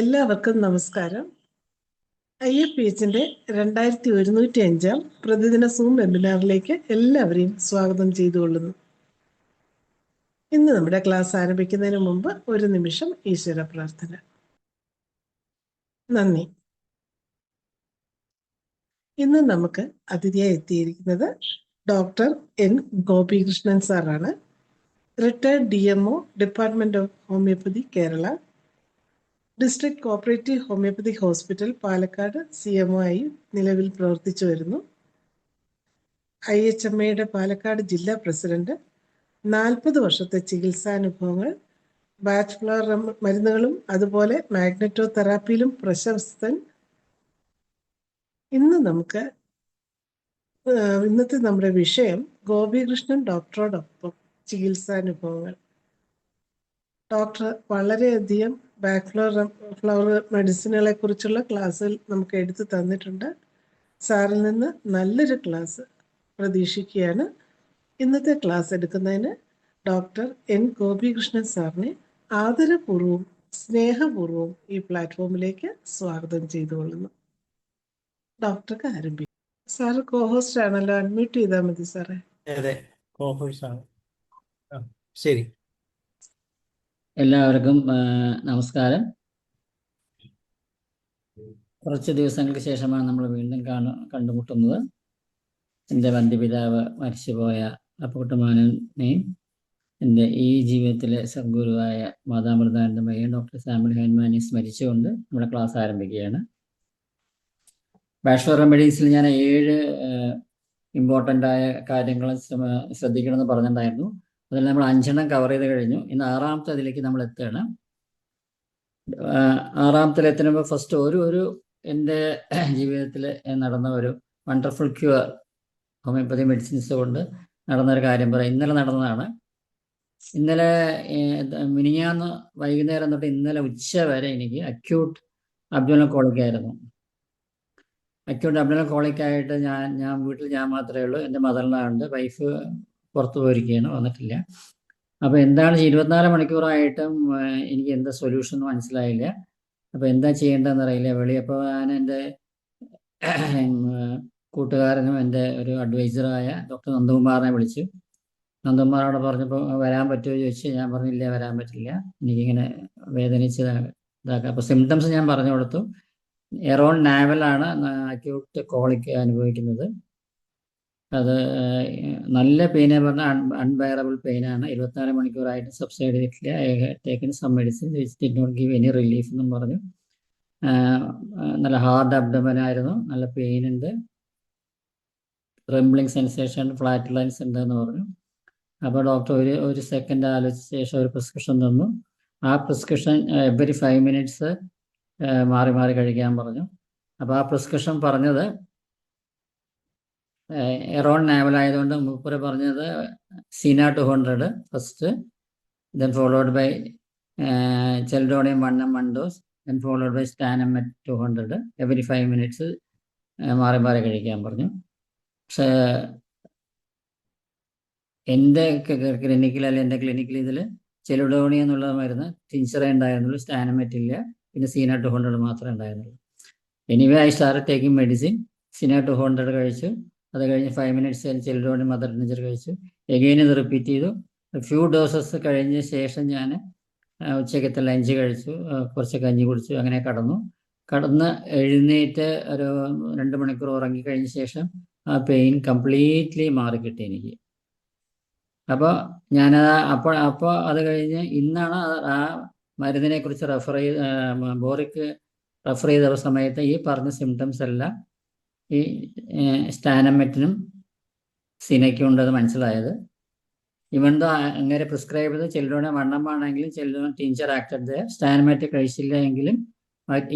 എല്ലാവർക്കും നമസ്കാരം. IFPHന്റെ 2105 പ്രതിദിന സൂം വെബിനാറിലേക്ക് എല്ലാവരെയും സ്വാഗതം ചെയ്തുകൊള്ളുന്നു. ഇന്ന് നമ്മുടെ ക്ലാസ് ആരംഭിക്കുന്നതിന് മുമ്പ് ഒരു നിമിഷം ഈശ്വര പ്രാർത്ഥന. നന്ദി. ഇന്ന് നമുക്ക് അതിഥിയായി എത്തിയിരിക്കുന്നത് ഡോക്ടർ N. ഗോപികൃഷ്ണൻ സാറാണ്. Retired DMO, department of homoeopathy, Kerala. District cooperative homoeopathy hospital, Palakkad CMO ആയി നിലവിൽ പ്രവർത്തിച്ചു വരുന്നു. IHMAയുടെ പാലക്കാട് ജില്ലാ പ്രസിഡന്റ്. 40 വർഷത്തെ ചികിത്സാനുഭവങ്ങൾ. ബാച്ച് ഫ്ലവർ മരുന്നുകളും അതുപോലെ മാഗ്നറ്റോ തെറാപ്പിയിലും പ്രശസ്തൻ. ഇന്നത്തെ നമ്മുടെ വിഷയം ഗോപികൃഷ്ണൻ ഡോക്ടറോടൊപ്പം ചികിത്സാനുഭവങ്ങൾ. ഡോക്ടർ വളരെയധികം ബാക്ക് ഫ്ലവർ മെഡിസിനുകളെ കുറിച്ചുള്ള ക്ലാസ്സിൽ നമുക്ക് എടുത്തു തന്നിട്ടുണ്ട്. സാറിൽ നിന്ന് നല്ലൊരു ക്ലാസ് പ്രതീക്ഷിക്കുകയാണ്. ഇന്നത്തെ ക്ലാസ് എടുക്കുന്നതിന് ഡോക്ടർ N. ഗോപികൃഷ്ണൻ സാറിനെ ആദരപൂർവ്വം സ്നേഹപൂർവ്വം ഈ പ്ലാറ്റ്ഫോമിലേക്ക് സ്വാഗതം ചെയ്തുകൊള്ളുന്നു. ഡോക്ടർക്ക് ആരംഭിക്കും. സാറ് കോഹോസ്റ്റ് ആണല്ലോ, അൺമ്യൂട്ട് ചെയ്താൽ മതി സാറേ. അതെ, കോഹോസ്റ്റ് ആണ്. ശരി. എല്ലാവർക്കും നമസ്കാരം. കുറച്ച് ദിവസങ്ങൾക്ക് ശേഷമാണ് നമ്മൾ വീണ്ടും കണ്ടുമുട്ടുന്നത്. എൻ്റെ വന്ധ്യപിതാവ് മരിച്ചുപോയ അപ്പുകുട്ടമാനെയും എൻ്റെ ഈ ജീവിതത്തിലെ സദ്ഗുരുവായ മാതാമൃതാനന്ദമയും ഡോക്ടർ സാമുൽ ഹൈൻമാനെ സ്മരിച്ചുകൊണ്ട് നമ്മുടെ ക്ലാസ് ആരംഭിക്കുകയാണ്. ബാച്ചുലർ റെമഡീസിൽ ഞാൻ 7 ഇമ്പോർട്ടൻ്റ് ആയ കാര്യങ്ങൾ ശ്രദ്ധിക്കണമെന്ന് പറഞ്ഞിട്ടുണ്ടായിരുന്നു. അതിൽ നമ്മൾ 5 കവർ ചെയ്ത് കഴിഞ്ഞു. ഇന്ന് 6ാമത്തെ അതിലേക്ക് നമ്മൾ എത്തുകയാണ്. 6ാമത്തിൽ എത്തുമ്പോൾ ഫസ്റ്റ് ഒരു എൻ്റെ ജീവിതത്തിൽ നടന്ന ഒരു വണ്ടർഫുൾ ക്യൂർ ഹോമിയോപ്പതി മെഡിസിൻസ് കൊണ്ട് നടന്നൊരു കാര്യം പറയാം. ഇന്നലെ നടന്നതാണ്. ഇന്നലെ മിനിഞ്ഞാന്ന് വൈകുന്നേരം തൊട്ട് ഇന്നലെ ഉച്ച വരെ എനിക്ക് അക്യൂട്ട് അബ്ഡോമിനൽ കോളിക് ആയിരുന്നു. അക്യൂട്ട് അബ്ഡോമിനൽ കോളിക് ആയിട്ട് ഞാൻ വീട്ടിൽ ഞാൻ മാത്രമേ ഉള്ളൂ. എൻ്റെ മദറിനുണ്ട്, വൈഫ് പുറത്തു പോയിരിക്കുകയാണ്, വന്നിട്ടില്ല. അപ്പോൾ എന്താണ് 24 മണിക്കൂറായിട്ടും എനിക്ക് എന്താ സൊല്യൂഷൻ മനസ്സിലായില്ല. അപ്പോൾ എന്താ ചെയ്യേണ്ടതെന്ന് അറിയില്ല. അപ്പോൾ ഞാൻ എൻ്റെ കൂട്ടുകാരനും എൻ്റെ ഒരു അഡ്വൈസറായ ഡോക്ടർ നന്ദകുമാറിനെ വിളിച്ചു. നന്ദകുമാറോട് പറഞ്ഞപ്പോൾ വരാൻ പറ്റുമോ ചോദിച്ചു. ഞാൻ പറഞ്ഞില്ല, വരാൻ പറ്റില്ല, എനിക്കിങ്ങനെ വേദനിച്ച് ഇതാക്കാം. അപ്പോൾ സിംറ്റംസ് ഞാൻ പറഞ്ഞു കൊടുത്തു. എറൗണ്ട് നാവലാണ് അക്യൂട്ട് കോളിക് അനുഭവിക്കുന്നത്. അത് നല്ല പെയിനെ പറഞ്ഞാൽ അൺബെയറബിൾ പെയിനാണ്. 24 മണിക്കൂറായിട്ട് സബ്സൈഡ് ചെയ്തിട്ടില്ല. Taken some medicine which did not give any relief എന്നും പറഞ്ഞു. നല്ല ഹാർഡ് അബ്ഡമൻ ആയിരുന്നു, നല്ല പെയിൻ ഉണ്ട്, ട്രെംബ്ലിംഗ് സെൻസേഷൻ, ഫ്ലാറ്റ് ലൈൻസ് ഉണ്ട് എന്ന് പറഞ്ഞു. അപ്പോൾ ഡോക്ടർ ഒരു സെക്കൻഡ് ആലോചിച്ച ശേഷം ഒരു പ്രിസ്ക്രിപ്ഷൻ തന്നു. ആ പ്രിസ്ക്രിപ്ഷൻ എവറി 5 മിനിറ്റ്സ് മാറി മാറി കഴിക്കാൻ പറഞ്ഞു. അപ്പോൾ ആ പ്രിസ്ക്രിപ്ഷൻ പറഞ്ഞത് എറൗണ്ട് നാവൽ ആയതുകൊണ്ട് മൂപ്പര് പറഞ്ഞത് Cina 200 first, then followed by Chelidonium 1 dose, then followed by Stannum Met 200 every 5 minutes മാറി മാറി കഴിക്കാൻ പറഞ്ഞു. പക്ഷേ എൻ്റെ ക്ലിനിക്കിൽ ഇതിൽ ചെലുഡോണിയ എന്നുള്ള മരുന്ന് ടിൻചറേ ഉണ്ടായിരുന്നുള്ളൂ, സ്റ്റാനമെറ്റ് ഇല്ല, പിന്നെ സീന 200 മാത്രമേ ഉണ്ടായിരുന്നുള്ളൂ. Anyway I started taking medicine. സീന 200 കഴിച്ചു. അത് കഴിഞ്ഞ് 5 മിനിറ്റ്സ് ചെൽഡോണിയം മദർ ടിഞ്ചർ കഴിച്ചു. എഗെയിൻ ഇത് റിപ്പീറ്റ് ചെയ്തു. ഫ്യൂ ഡോസസ് കഴിഞ്ഞ ശേഷം ഞാൻ ഉച്ചയ്ക്കത്തെ ലഞ്ച് കഴിച്ചു, കുറച്ച് കഞ്ഞി കുടിച്ചു, അങ്ങനെ കടന്ന് എഴുന്നേറ്റ് ഒരു 2 മണിക്കൂർ ഉറങ്ങിക്കഴിഞ്ഞ ശേഷം ആ പെയിൻ കംപ്ലീറ്റ്ലി മാറിക്കിട്ടി എനിക്ക്. അപ്പോൾ അപ്പോൾ അത് കഴിഞ്ഞ് ഇന്നാണ് ആ മരുന്നിനെ കുറിച്ച് ബോറിക്ക് റെഫർ ചെയ്ത സമയത്ത് ഈ പറഞ്ഞ സിംറ്റംസ് എല്ലാം ഈ സ്റ്റാനമെറ്റിനും സിനയ്ക്കും ഉണ്ടത് മനസ്സിലായത്. ഇവന്തോ അങ്ങനെ പ്രിസ്ക്രൈബ് ചെയ്ത് ചെൽഡോണിയം 1 ആണെങ്കിലും ചെൽഡോണിയം ടീച്ചർ ആക്റ്റഡ്, സ്റ്റാനമെറ്റ് കഴിച്ചില്ല എങ്കിലും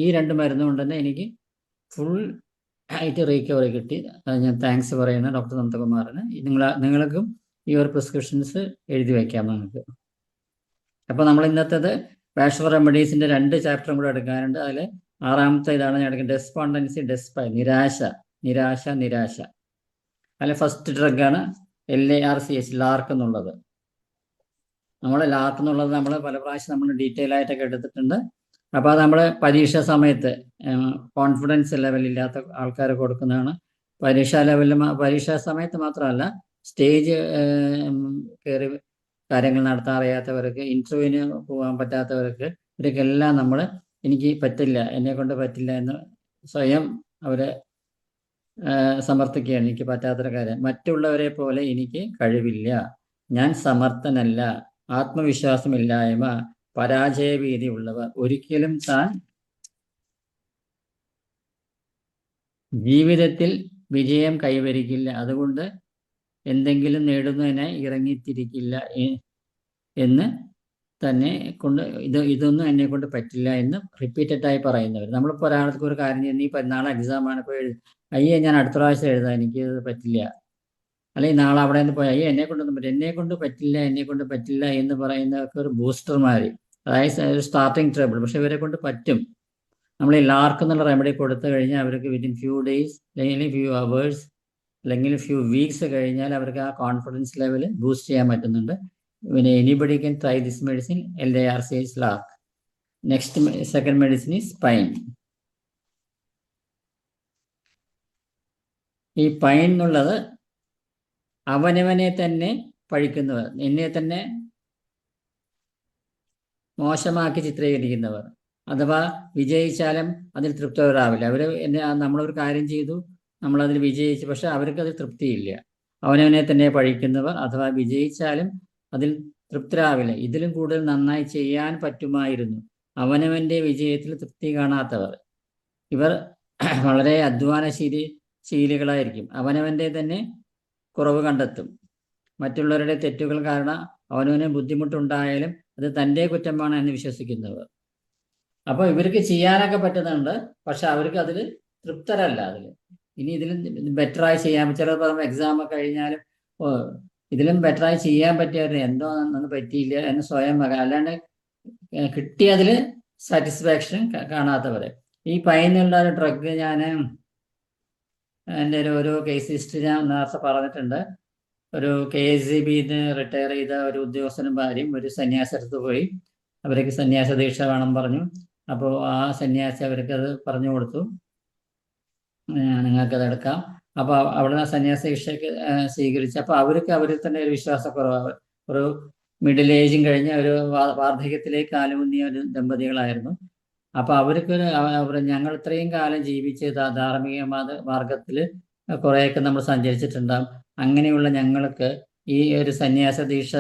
ഈ 2 മരുന്നും കൊണ്ട് തന്നെ എനിക്ക് ഫുൾ ആയിട്ട് റീകവറി കിട്ടി. ഞാൻ താങ്ക്സ് പറയുന്നത് ഡോക്ടർ നന്ദകുമാറിന്. നിങ്ങൾക്കും ഈ ഒരു പ്രിസ്ക്രിപ്ഷൻസ് എഴുതി വയ്ക്കാം നിങ്ങൾക്ക്. അപ്പോൾ നമ്മൾ ഇന്നത്തേത് ബാച്ചുലർ റെമഡീസിൻ്റെ 2 ചാപ്റ്ററും കൂടെ എടുക്കാനുണ്ട്. അതിൽ 6ാമത്തെ ഇതാണ് ഞാൻ എടുക്കുന്നത്, ഡെസ്പോണ്ടൻസി, നിരാശ. അതിൽ ഫസ്റ്റ് ഡ്രഗാണ് LARCH, ലാർക്ക് എന്നുള്ളത്. ലാർക്ക് എന്നുള്ളത് നമ്മൾ പല പ്രാവശ്യം നമ്മൾ ഡീറ്റെയിൽ ആയിട്ടൊക്കെ എടുത്തിട്ടുണ്ട്. അപ്പോൾ അത് നമ്മൾ പരീക്ഷാ സമയത്ത് കോൺഫിഡൻസ് ലെവലില്ലാത്ത ആൾക്കാർ കൊടുക്കുന്നതാണ്. പരീക്ഷാ സമയത്ത് മാത്രമല്ല, സ്റ്റേജ് കയറി കാര്യങ്ങൾ നടത്താൻ അറിയാത്തവർക്ക്, ഇൻ്റർവ്യൂവിന് പോകാൻ പറ്റാത്തവർക്ക്, ഇവർക്കെല്ലാം നമ്മൾ എനിക്ക് പറ്റില്ല, എന്നെ കൊണ്ട് പറ്റില്ല എന്ന് സ്വയം അവരെ സമർത്ഥിക്കുകയാണ്. എനിക്ക് പറ്റാത്തൊരു കാര്യം, മറ്റുള്ളവരെ പോലെ എനിക്ക് കഴിവില്ല, ഞാൻ സമർത്ഥനല്ല, ആത്മവിശ്വാസമില്ലായ്മ, പരാജയഭീതി ഉള്ളവർ ഒരിക്കലും താൻ ജീവിതത്തിൽ വിജയം കൈവരിക്കില്ല, അതുകൊണ്ട് എന്തെങ്കിലും നേടുന്നതിനായി ഇറങ്ങിത്തിരിക്കില്ല എന്ന് തന്നെ കൊണ്ട് ഇതൊന്നും എന്നെ കൊണ്ട് പറ്റില്ല എന്ന് റിപ്പീറ്റഡായി പറയുന്നവർ. നമ്മളിപ്പോൾ ഒരാൾക്ക് ഒരു കാര്യം ചെയ്യുന്ന, ഈ നാളെ എക്സാമാണ്, ഇപ്പോൾ അയ്യേ ഞാൻ അടുത്ത പ്രാവശ്യം എഴുതാം, എനിക്കിത് പറ്റില്ല, അല്ലെങ്കിൽ നാളെ അവിടെ നിന്ന് പോയി അയ്യേ എന്നെ കൊണ്ടൊന്നും പറ്റില്ല, എന്നെ കൊണ്ട് പറ്റില്ല എന്ന് പറയുന്നവർക്ക് ഒരു ബൂസ്റ്റർമാർ, അതായത് ഒരു സ്റ്റാർട്ടിങ് ട്രബിൾ. പക്ഷെ ഇവരെ കൊണ്ട് പറ്റും. നമ്മൾ ഈ ലാർക്ക് എന്നുള്ള റെമഡി കൊടുത്തു കഴിഞ്ഞാൽ അവർക്ക് വിത്തിൻ ഫ്യൂ ഡേയ്സ് അല്ലെങ്കിൽ ഫ്യൂ അവേഴ്സ് അല്ലെങ്കിൽ ഫ്യൂ വീക്സ് കഴിഞ്ഞാൽ അവർക്ക് ആ കോൺഫിഡൻസ് ലെവൽ ബൂസ്റ്റ് ചെയ്യാൻ പറ്റുന്നുണ്ട്. പിന്നെ anybody can try this medicine, LAR says Lark. Next second medicine is pine. ഈ പൈൻ എന്നുള്ളത് അവനവനെ തന്നെ പഴിക്കുന്നവർ, എന്നെ തന്നെ മോശമാക്കി ചിത്രീകരിക്കുന്നവർ, അഥവാ വിജയിച്ചാലും അതിൽ തൃപ്തരാവില്ല. അവർ നമ്മളൊരു കാര്യം ചെയ്തു, നമ്മളതിൽ വിജയിച്ചു, പക്ഷെ അവർക്ക് അതിൽ തൃപ്തിയില്ല. അവനവനെ തന്നെ പഴിക്കുന്നവർ, അഥവാ വിജയിച്ചാലും അതിൽ തൃപ്തരാവില്ല, ഇതിലും കൂടുതൽ നന്നായി ചെയ്യാൻ പറ്റുമായിരുന്നു, അവനവൻ്റെ വിജയത്തിൽ തൃപ്തി കാണാത്തവർ. ഇവർ വളരെ ശീലികളായിരിക്കും. അവനവൻ്റെ തന്നെ കുറവ് കണ്ടെത്തും. മറ്റുള്ളവരുടെ തെറ്റുകൾ കാരണം അവനവന് ബുദ്ധിമുട്ടുണ്ടായാലും അത് തൻ്റെ കുറ്റമാണ് എന്ന് വിശ്വസിക്കുന്നവർ. അപ്പോൾ ഇവർക്ക് ചെയ്യാനൊക്കെ പറ്റുന്നുണ്ട്, പക്ഷെ അവർക്ക് അതിൽ തൃപ്തരല്ല. ഇനി ഇതിലും ബെറ്ററായി ചെയ്യാൻ, ചിലപ്പോൾ എക്സാം കഴിഞ്ഞാലും ഇതിലും ബെറ്ററായി ചെയ്യാൻ പറ്റിയവർ എന്തോ ഒന്നും പറ്റിയില്ല എന്ന് സ്വയം, അല്ലാണ്ട് കിട്ടിയതിൽ സാറ്റിസ്ഫാക്ഷൻ കാണാത്തവരെ. ഈ പൈനുള്ള ഒരു ഡ്രഗ് ഞാൻ എൻ്റെ ഒരു കേസ് ഹിസ്റ്ററി ഞാൻ നേരത്തെ പറഞ്ഞിട്ടുണ്ട്. ഒരു KSEBന്ന് റിട്ടയർ ചെയ്ത ഒരു ഉദ്യോഗസ്ഥനും ഭാര്യയും ഒരു സന്യാസടുത്ത് പോയി. അവർക്ക് സന്യാസ ദീക്ഷ വേണം പറഞ്ഞു. അപ്പോൾ ആ സന്യാസി അവർക്കത് പറഞ്ഞു കൊടുത്തു, നിങ്ങൾക്കത് എടുക്കാം. അപ്പോൾ അവിടെ സന്യാസ ദീക്ഷയ്ക്ക് സ്വീകരിച്ചു. അപ്പോൾ അവർക്ക് അവരിൽ തന്നെ ഒരു വിശ്വാസക്കുറവ്, ഒരു മിഡിൽ ഏജും കഴിഞ്ഞ ഒരു വാർദ്ധക്യത്തിലേക്ക് കാലുമുന്നിയ ഒരു ദമ്പതികളായിരുന്നു. അപ്പോൾ അവർക്കൊരു ഞങ്ങൾ ഇത്രയും കാലം ജീവിച്ച് ധാർമ്മിക മാർഗത്തിൽ കുറേയൊക്കെ നമ്മൾ സഞ്ചരിച്ചിട്ടുണ്ടാകും, അങ്ങനെയുള്ള ഞങ്ങൾക്ക് ഈ ഒരു സന്യാസ ദീക്ഷ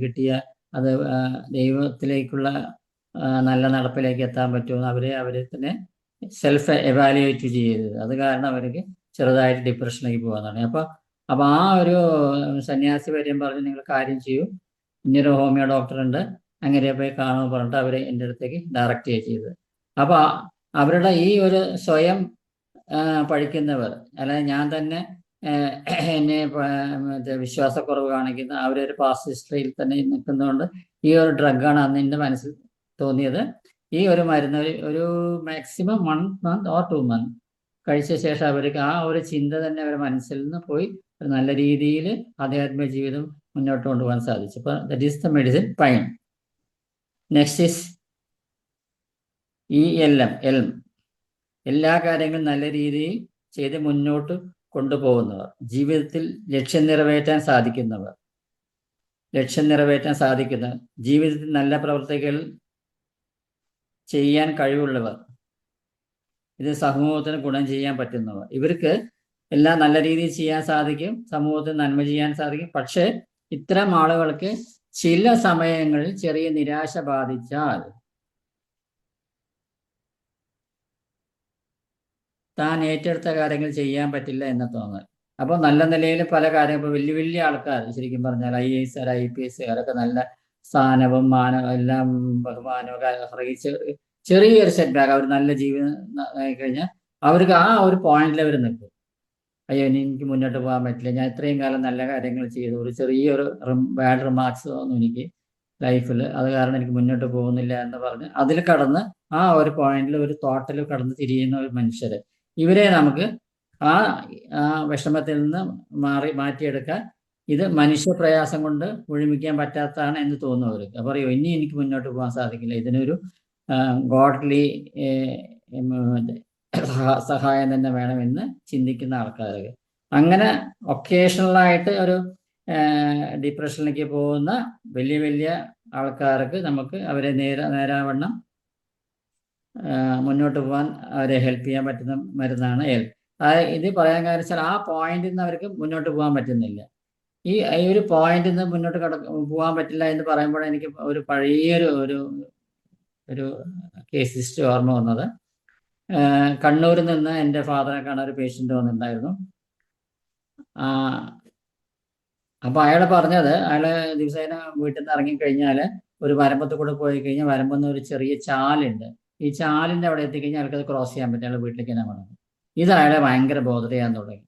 കിട്ടിയ അത് ദൈവത്തിലേക്കുള്ള നല്ല നടപ്പിലേക്ക് എത്താൻ പറ്റുമെന്ന് അവരെ തന്നെ സെൽഫ് എവാലുവേറ്റ് ചെയ്തത്. അത് കാരണം അവർക്ക് ചെറുതായിട്ട് ഡിപ്രഷനിലേക്ക് പോകാന്നാണ്. അപ്പോൾ ആ ഒരു സന്യാസി വരെയും പറഞ്ഞ് നിങ്ങൾ കാര്യം ചെയ്യൂ, ഇനിയൊരു ഹോമിയോ ഡോക്ടറുണ്ട്, അങ്ങനെ പോയി കാണുമെന്ന് പറഞ്ഞിട്ട് അവരെ എൻ്റെ അടുത്തേക്ക് ഡയറക്റ്റ് ചെയ്തത്. അപ്പോൾ അവരുടെ ഈ ഒരു സ്വയം പഠിക്കുന്നവർ, അല്ലാതെ ഞാൻ തന്നെ എന്നെ വിശ്വാസക്കുറവ് കാണിക്കുന്ന അവരൊരു പാസ്റ്റ് ഹിസ്റ്ററിയിൽ തന്നെ നിൽക്കുന്നതുകൊണ്ട് ഈ ഒരു ഡ്രഗാണ് അന്ന് എൻ്റെ മനസ്സിൽ തോന്നിയത്. ഈ ഒരു മരുന്ന് ഒരു മാക്സിമം 1 month or 2 months കഴിച്ച ശേഷം അവർക്ക് ആ ഒരു ചിന്ത തന്നെ അവരുടെ മനസ്സിൽ നിന്ന് പോയി നല്ല രീതിയിൽ ആധ്യാത്മിക ജീവിതം മുന്നോട്ട് കൊണ്ടുപോകാൻ സാധിച്ചു. അപ്പോൾ that is the medicine pine. Next is ELM. എല്ലാ കാര്യങ്ങളും നല്ല രീതിയിൽ ചെയ്ത് മുന്നോട്ട് കൊണ്ടുപോകുന്നവർ, ജീവിതത്തിൽ ലക്ഷ്യം നിറവേറ്റാൻ സാധിക്കുന്നവർ, ജീവിതത്തിൽ നല്ല പ്രവർത്തികൾ ചെയ്യാൻ കഴിവുള്ളവർ, ഇത് സമൂഹത്തിന് ഗുണം ചെയ്യാൻ പറ്റുന്നവർ. ഇവർക്ക് എല്ലാം നല്ല രീതിയിൽ ചെയ്യാൻ സാധിക്കും, സമൂഹത്തിന് നന്മ ചെയ്യാൻ സാധിക്കും. പക്ഷേ ഇത്തരം ആളുകൾക്ക് ചില സമയങ്ങളിൽ ചെറിയ നിരാശ ബാധിച്ചാൽ താൻ ഏറ്റെടുത്ത കാര്യങ്ങൾ ചെയ്യാൻ പറ്റില്ല എന്ന് തോന്നൽ. അപ്പോൾ നല്ല നിലയിൽ പല കാര്യങ്ങൾ, ഇപ്പോൾ വലിയ ആൾക്കാർ ശരിക്കും പറഞ്ഞാൽ IAS, IPS അവരൊക്കെ നല്ല സ്ഥാനവും മാനവും എല്ലാം ബഹുമാനവും അറിയിച്ച് ചെറിയൊരു സെറ്റ് ബാക്ക്, അവർ നല്ല ജീവിതം കഴിഞ്ഞാൽ അവർക്ക് ആ ഒരു പോയിന്റിൽ അവർ നിൽക്കും. അയ്യോ എനിക്ക് മുന്നോട്ട് പോകാൻ പറ്റില്ല, ഞാൻ ഇത്രയും കാലം നല്ല കാര്യങ്ങൾ ചെയ്തു, ഒരു ചെറിയൊരു ബാഡ് റിമാർക്സ് തോന്നും എനിക്ക് ലൈഫിൽ, അത് കാരണം എനിക്ക് മുന്നോട്ട് പോകുന്നില്ല എന്ന് പറഞ്ഞ് അതിൽ കടന്ന് ആ ഒരു പോയിന്റിൽ ഒരു തോട്ടിൽ കടന്ന് തിരിയുന്ന ഒരു മനുഷ്യര്, ഇവരെ നമുക്ക് ആ വിഷമത്തിൽ നിന്ന് മാറ്റിയെടുക്കാൻ ഇത് മനുഷ്യപ്രയാസം കൊണ്ട് ഒഴിമിക്കാൻ പറ്റാത്തതാണ് എന്ന് തോന്നുന്നവർക്ക്. അപ്പോൾ പറയോ ഇനി എനിക്ക് മുന്നോട്ട് പോകാൻ സാധിക്കില്ല, ഇതിനൊരു ഗോഡ്ലി സഹായം തന്നെ വേണമെന്ന് ചിന്തിക്കുന്ന ആൾക്കാർക്ക്. അങ്ങനെ ഒക്കേഷണലായിട്ട് ഒരു ഡിപ്രഷനിലേക്ക് പോകുന്ന വലിയ വലിയ ആൾക്കാർക്ക് നമുക്ക് അവരെ നേരാവണ്ണം മുന്നോട്ട് പോകാൻ അവരെ ഹെൽപ്പ് ചെയ്യാൻ പറ്റുന്ന മരുന്നാണ് ഇത് പറയാൻ കാരണം വെച്ചാൽ ആ പോയിന്റിൽ നിന്ന് അവർക്ക് മുന്നോട്ട് പോകാൻ പറ്റുന്നില്ല. ഈ ഒരു പോയിന്റിൽ നിന്ന് മുന്നോട്ട് പോകാൻ പറ്റില്ല എന്ന് പറയുമ്പോൾ എനിക്ക് ഒരു പഴയൊരു ഒരു കേസ് ഹിസ്റ്ററി ഓർമ്മ വന്നത്. കണ്ണൂരിൽ നിന്ന് എൻ്റെ ഫാദറെ കാണാൻ ഒരു പേഷ്യൻ്റ് വന്നിട്ടുണ്ടായിരുന്നു. അപ്പോൾ അയാൾ പറഞ്ഞത്, അയാൾ ദിവസേന വീട്ടിൽ നിന്ന് ഇറങ്ങിക്കഴിഞ്ഞാൽ ഒരു വരമ്പത്ത് കൂടെ പോയി കഴിഞ്ഞാൽ വരമ്പെന്ന് ഒരു ചെറിയ ചാലുണ്ട്. ഈ ചാലിൻ്റെ അവിടെ എത്തിക്കഴിഞ്ഞാൽ അയാൾക്കത് ക്രോസ് ചെയ്യാൻ പറ്റും, അയാൾ വീട്ടിലേക്ക് തന്നെ വേണം. ഇത് അയാളെ ഭയങ്കര ബോധർ ചെയ്യാൻ തുടങ്ങി.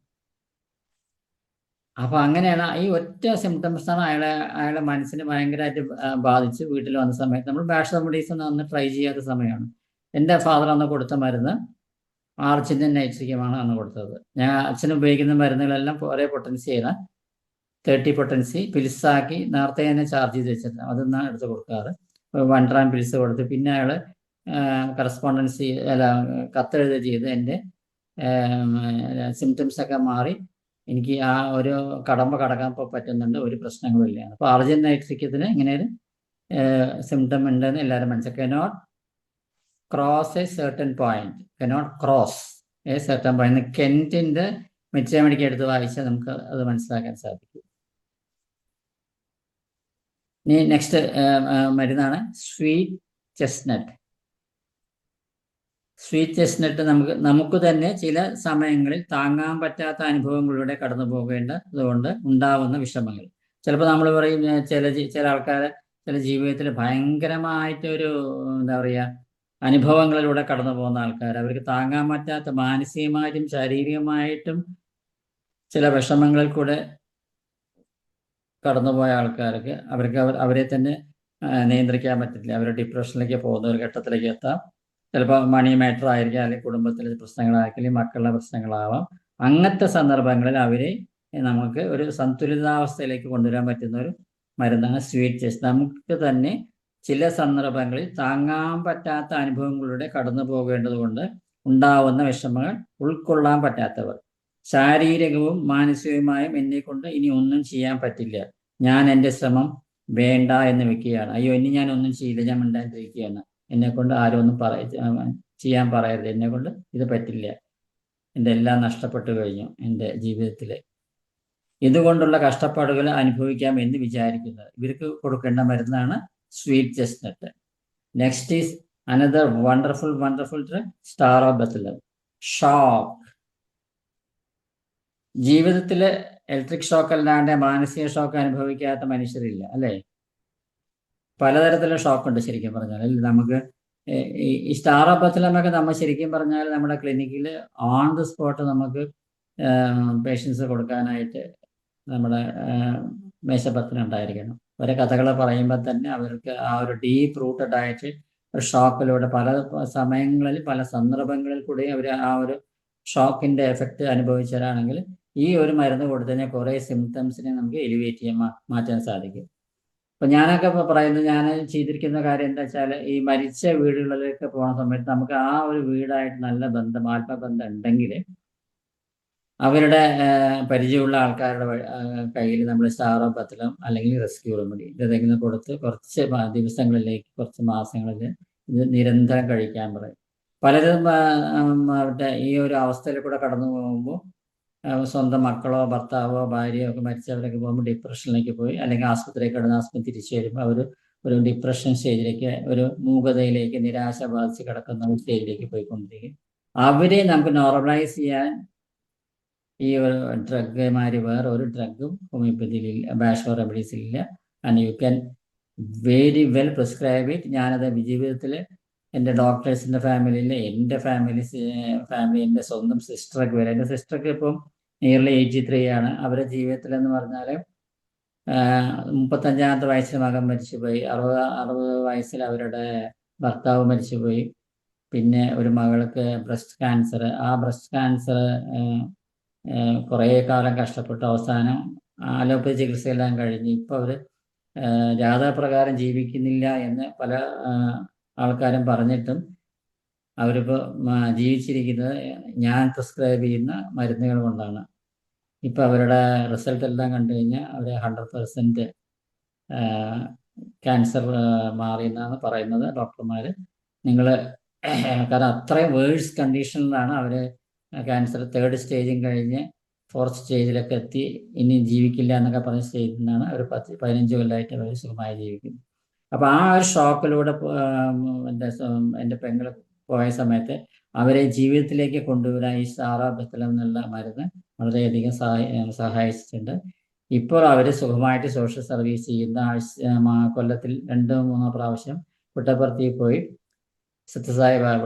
അപ്പോൾ അങ്ങനെയാണ് ഈ ഒറ്റ സിംറ്റംസാണ് അയാളെ മനസ്സിന് ഭയങ്കരമായിട്ട് ബാധിച്ച് വീട്ടിൽ വന്ന സമയത്ത് നമ്മൾ ബാഷ് റെമഡീസ് ഒന്നും ട്രൈ ചെയ്യാത്ത സമയമാണ്. എൻ്റെ ഫാദർ അന്ന് കൊടുത്ത മരുന്ന് ആർജിൻ്റെ നൈട്രിക്കമാണ് അന്ന് കൊടുത്തത്. ഞാൻ അച്ഛൻ ഉപയോഗിക്കുന്ന മരുന്നുകളെല്ലാം ഒരേ പൊട്ടൻസിയാണ്, 30 പൊട്ടൻസി പിൽസാക്കി നേരത്തെ തന്നെ ചാർജ് ചെയ്ത് വെച്ചിട്ട് അതൊന്നാണ് എടുത്ത് കൊടുക്കാറ്. 1 gram പിൽസ് കൊടുത്ത് പിന്നെ അയാൾ കറസ്പോണ്ടൻസി കത്തെഴുതുക ചെയ്ത് എൻ്റെ സിംറ്റംസൊക്കെ മാറി എനിക്ക് ആ ഒരു കടമ്പ കടക്കാൻ പറ്റുന്നുണ്ട്, ഒരു പ്രശ്നങ്ങളുമില്ല. അപ്പോൾ ആർജിൻ നൈട്രിക്കത്തിന് ഇങ്ങനെ ഒരു സിംറ്റം ഉണ്ടെന്ന് എല്ലാവരും മനസ്സിലാക്കി. Cannot cross a certain point, cannot cross a certain point. കെന്റിൻ്റെ മെച്ചമടിക്ക് എടുത്ത് വായിച്ചാൽ നമുക്ക് അത് മനസ്സിലാക്കാൻ സാധിക്കും. ഇനി നെക്സ്റ്റ് മരുന്നാണ് സ്വീറ്റ് ചെസ്റ്റ്നട്ട്. സ്വീറ്റ് ചെസ്റ്റ്നട്ട് നമുക്ക് തന്നെ ചില സമയങ്ങളിൽ താങ്ങാൻ പറ്റാത്ത അനുഭവങ്ങളിലൂടെ കടന്നു പോകേണ്ടതുകൊണ്ട് ഉണ്ടാവുന്ന വിഷമങ്ങൾ. ചിലപ്പോൾ നമ്മൾ പറയും ചില ആൾക്കാർ ചില ജീവിതത്തിൽ ഭയങ്കരമായിട്ടൊരു എന്താ പറയുക അനുഭവങ്ങളിലൂടെ കടന്നു പോകുന്ന ആൾക്കാർ, അവർക്ക് താങ്ങാൻ പറ്റാത്ത മാനസികമായിട്ടും ശാരീരികമായിട്ടും ചില വിഷമങ്ങളിൽ കൂടെ കടന്നുപോയ ആൾക്കാർക്ക് അവരെ തന്നെ നിയന്ത്രിക്കാൻ പറ്റില്ല. അവർ ഡിപ്രഷനിലേക്ക് പോകുന്ന ഒരു ഘട്ടത്തിലേക്ക് എത്താം. ചിലപ്പോൾ മണി മാറ്റർ ആയിരിക്കാം, അല്ലെങ്കിൽ കുടുംബത്തിലെ പ്രശ്നങ്ങളായിരിക്കും, മക്കളുടെ പ്രശ്നങ്ങളാവാം. അങ്ങനത്തെ സന്ദർഭങ്ങളിൽ അവരെ നമുക്ക് ഒരു സന്തുലിതാവസ്ഥയിലേക്ക് കൊണ്ടുവരാൻ പറ്റുന്ന ഒരു മരുന്നാണ് സ്വീറ്റ് ചെസ്റ്റ്. നമുക്ക് തന്നെ ചില സന്ദർഭങ്ങളിൽ താങ്ങാൻ പറ്റാത്ത അനുഭവങ്ങളിലൂടെ കടന്നു പോകേണ്ടത് കൊണ്ട് ഉണ്ടാവുന്ന വിഷമങ്ങൾ ഉൾക്കൊള്ളാൻ പറ്റാത്തവർ, ശാരീരികവും മാനസികവുമായും എന്നെ കൊണ്ട് ഇനി ഒന്നും ചെയ്യാൻ പറ്റില്ല, ഞാൻ എൻ്റെ ശ്രമം വേണ്ട എന്ന് വെക്കുകയാണ്. അയ്യോ ഇനി ഞാൻ ഒന്നും ചെയ്യില്ല, ഞാൻ മിണ്ടാണ്ടിരിക്കുകയാണ്, എന്നെ കൊണ്ട് ആരും ഒന്നും ചെയ്യാൻ പറയരുത്, എന്നെ കൊണ്ട് ഇത് പറ്റില്ല, എൻ്റെ എല്ലാം നഷ്ടപ്പെട്ടു കഴിഞ്ഞു എൻ്റെ ജീവിതത്തിൽ, ഇതുകൊണ്ടുള്ള കഷ്ടപ്പാടുകൾ അനുഭവിക്കാം എന്ന് വിചാരിക്കുന്നത് ഇവർക്ക് കൊടുക്കേണ്ട മരുന്നാണ് sweet chestnut. Next is another wonderful drug, star of Bethlehem. Shock. ജീവിതത്തിൽ ഇലക്ട്രിക് ഷോക്ക് അല്ലാണ്ട് മാനസിക ഷോക്ക് അനുഭവിക്കാത്ത മനുഷ്യരില്ല, അല്ലേ? പലതരത്തിലുള്ള ഷോക്ക് ഉണ്ട് ശരിക്കും പറഞ്ഞാൽ. നമുക്ക് ഈ സ്റ്റാർ ഓഫ് ബത്ലഹേമൊക്കെ നമ്മൾ ശരിക്കും പറഞ്ഞാൽ നമ്മുടെ ക്ലിനിക്കിൽ ഓൺ ദ സ്പോട്ട് നമുക്ക് പേഷ്യൻസ് കൊടുക്കാനായിട്ട് നമ്മുടെ മേശപ്പത്തിനുണ്ടായിരിക്കണം. ഓരോ കഥകൾ പറയുമ്പോൾ തന്നെ അവർക്ക് ആ ഒരു ഡീപ്പ് റൂട്ടഡ് ആയിട്ട് ഒരു ഷോക്കിലൂടെ പല സമയങ്ങളിൽ പല സന്ദർഭങ്ങളിൽ കൂടി അവർ ആ ഒരു ഷോക്കിൻ്റെ എഫക്റ്റ് അനുഭവിച്ചവരാണെങ്കിൽ ഈ ഒരു മരുന്ന് കൊടുത്തു കഴിഞ്ഞാൽ കുറേ സിംറ്റംസിനെ നമുക്ക് എലിവേറ്റ് ചെയ്യാൻ മാറ്റാൻ സാധിക്കും. അപ്പം ഞാനൊക്കെ പറയുന്നത്, ഞാൻ ചെയ്തിരിക്കുന്ന കാര്യം എന്താ വെച്ചാൽ, ഈ മരിച്ച വീടുകളിലേക്ക് പോകുന്ന സമയത്ത് നമുക്ക് ആ ഒരു വീടായിട്ട് നല്ല ബന്ധം, ആത്മബന്ധം ഉണ്ടെങ്കിൽ അവരുടെ പരിചയമുള്ള ആൾക്കാരുടെ കയ്യിൽ നമ്മൾ സ്റ്റാർ ഓഫ് ബത്ലഹേം അല്ലെങ്കിൽ റെസ്ക്യൂ റെമഡി ഇതെങ്കിലും കൊടുത്ത് കുറച്ച് ദിവസങ്ങളിലേക്ക്, കുറച്ച് മാസങ്ങളിൽ ഇത് നിരന്തരം കഴിക്കാൻ പറയും. പലരും അവരുടെ ഈ ഒരു അവസ്ഥയിൽ കൂടെ കടന്നു പോകുമ്പോൾ സ്വന്തം മക്കളോ ഭർത്താവോ ഭാര്യയോ ഒക്കെ മരിച്ചവരൊക്കെ പോകുമ്പോൾ ഡിപ്രഷനിലേക്ക് പോയി, അല്ലെങ്കിൽ ആസ്പത്രിയിൽ കിടന്ന് ആസ്പത്രി തിരിച്ചു വരുമ്പോൾ അവർ ഒരു ഡിപ്രഷൻ സ്റ്റേജിലേക്ക്, ഒരു മൂകതയിലേക്ക്, നിരാശ ബാധിച്ച് കിടക്കുന്ന ഒരു സ്റ്റേജിലേക്ക് പോയിക്കൊണ്ടിരിക്കും. അവരെ നമുക്ക് നോർമലൈസ് ചെയ്യാൻ ഈ ഒരു ഡ്രഗ്മാര് വേറെ ഒരു ഡ്രഗും ഹോമിയോപ്പതിയിലില്ല, ബാഷോ റെമഡീസിലില്ല. And you can very well prescribe it. ഞാനത് ജീവിതത്തിൽ എൻ്റെ ഡോക്ടേഴ്സിൻ്റെ ഫാമിലിയിൽ, എൻ്റെ ഫാമിലി എൻ്റെ സ്വന്തം സിസ്റ്ററൊക്കെ വരെ, എൻ്റെ സിസ്റ്റർക്ക് ഇപ്പം നിയർലി 83 ആണ്. അവരുടെ ജീവിതത്തിൽ എന്ന് പറഞ്ഞാൽ 35-ാമത്തെ വയസ്സിൽ മകൻ മരിച്ചുപോയി, 60 വയസ്സിൽ അവരുടെ ഭർത്താവ് മരിച്ചുപോയി, പിന്നെ ഒരു മകൾക്ക് ബ്രസ്റ്റ് ക്യാൻസർ. ആ ബ്രസ്റ്റ് ക്യാൻസർ കുറേ കാലം കഷ്ടപ്പെട്ടു അവസാനം അലോപ്പതി ചികിത്സയെല്ലാം കഴിഞ്ഞ് ഇപ്പോൾ അവർ ജാതകപ്രകാരം ജീവിക്കുന്നില്ല എന്ന് പല ആൾക്കാരും പറഞ്ഞിട്ടും അവരിപ്പോൾ ജീവിച്ചിരിക്കുന്നത് ഞാൻ പ്രിസ്ക്രൈബ് ചെയ്യുന്ന മരുന്നുകൾ കൊണ്ടാണ്. ഇപ്പം അവരുടെ റിസൾട്ട് എല്ലാം കണ്ടു കഴിഞ്ഞാൽ അവർ 100% ക്യാൻസർ മാറിയെന്നാണ് പറയുന്നത് ഡോക്ടർമാർ. നിങ്ങൾ കാരണം അത്രയും വേഴ്സ് കണ്ടീഷനിലാണ് അവർ ക്യാൻസർ 3rd സ്റ്റേജും കഴിഞ്ഞ് 4th സ്റ്റേജിലൊക്കെ എത്തി, ഇനി ജീവിക്കില്ല എന്നൊക്കെ പറഞ്ഞ സ്റ്റേജിൽ നിന്നാണ് അവർ 15 കൊല്ലമായിട്ട് അവർ സുഖമായി ജീവിക്കുന്നത്. അപ്പോൾ ആ ഒരു ഷോക്കിലൂടെ എൻ്റെ പെങ്ങൾ പോയ സമയത്ത് അവരെ ജീവിതത്തിലേക്ക് കൊണ്ടുവരാൻ ഈ സാറാ ബത്തലം എന്നുള്ള മരുന്ന് വളരെയധികം സഹായിച്ചിട്ടുണ്ട്. ഇപ്പോൾ അവർ സുഖമായിട്ട് സോഷ്യൽ സർവീസ് ചെയ്യുന്ന കൊല്ലത്തിൽ 2-3 പ്രാവശ്യം പുട്ടപ്പർത്തിയിൽ പോയി സത്യസായി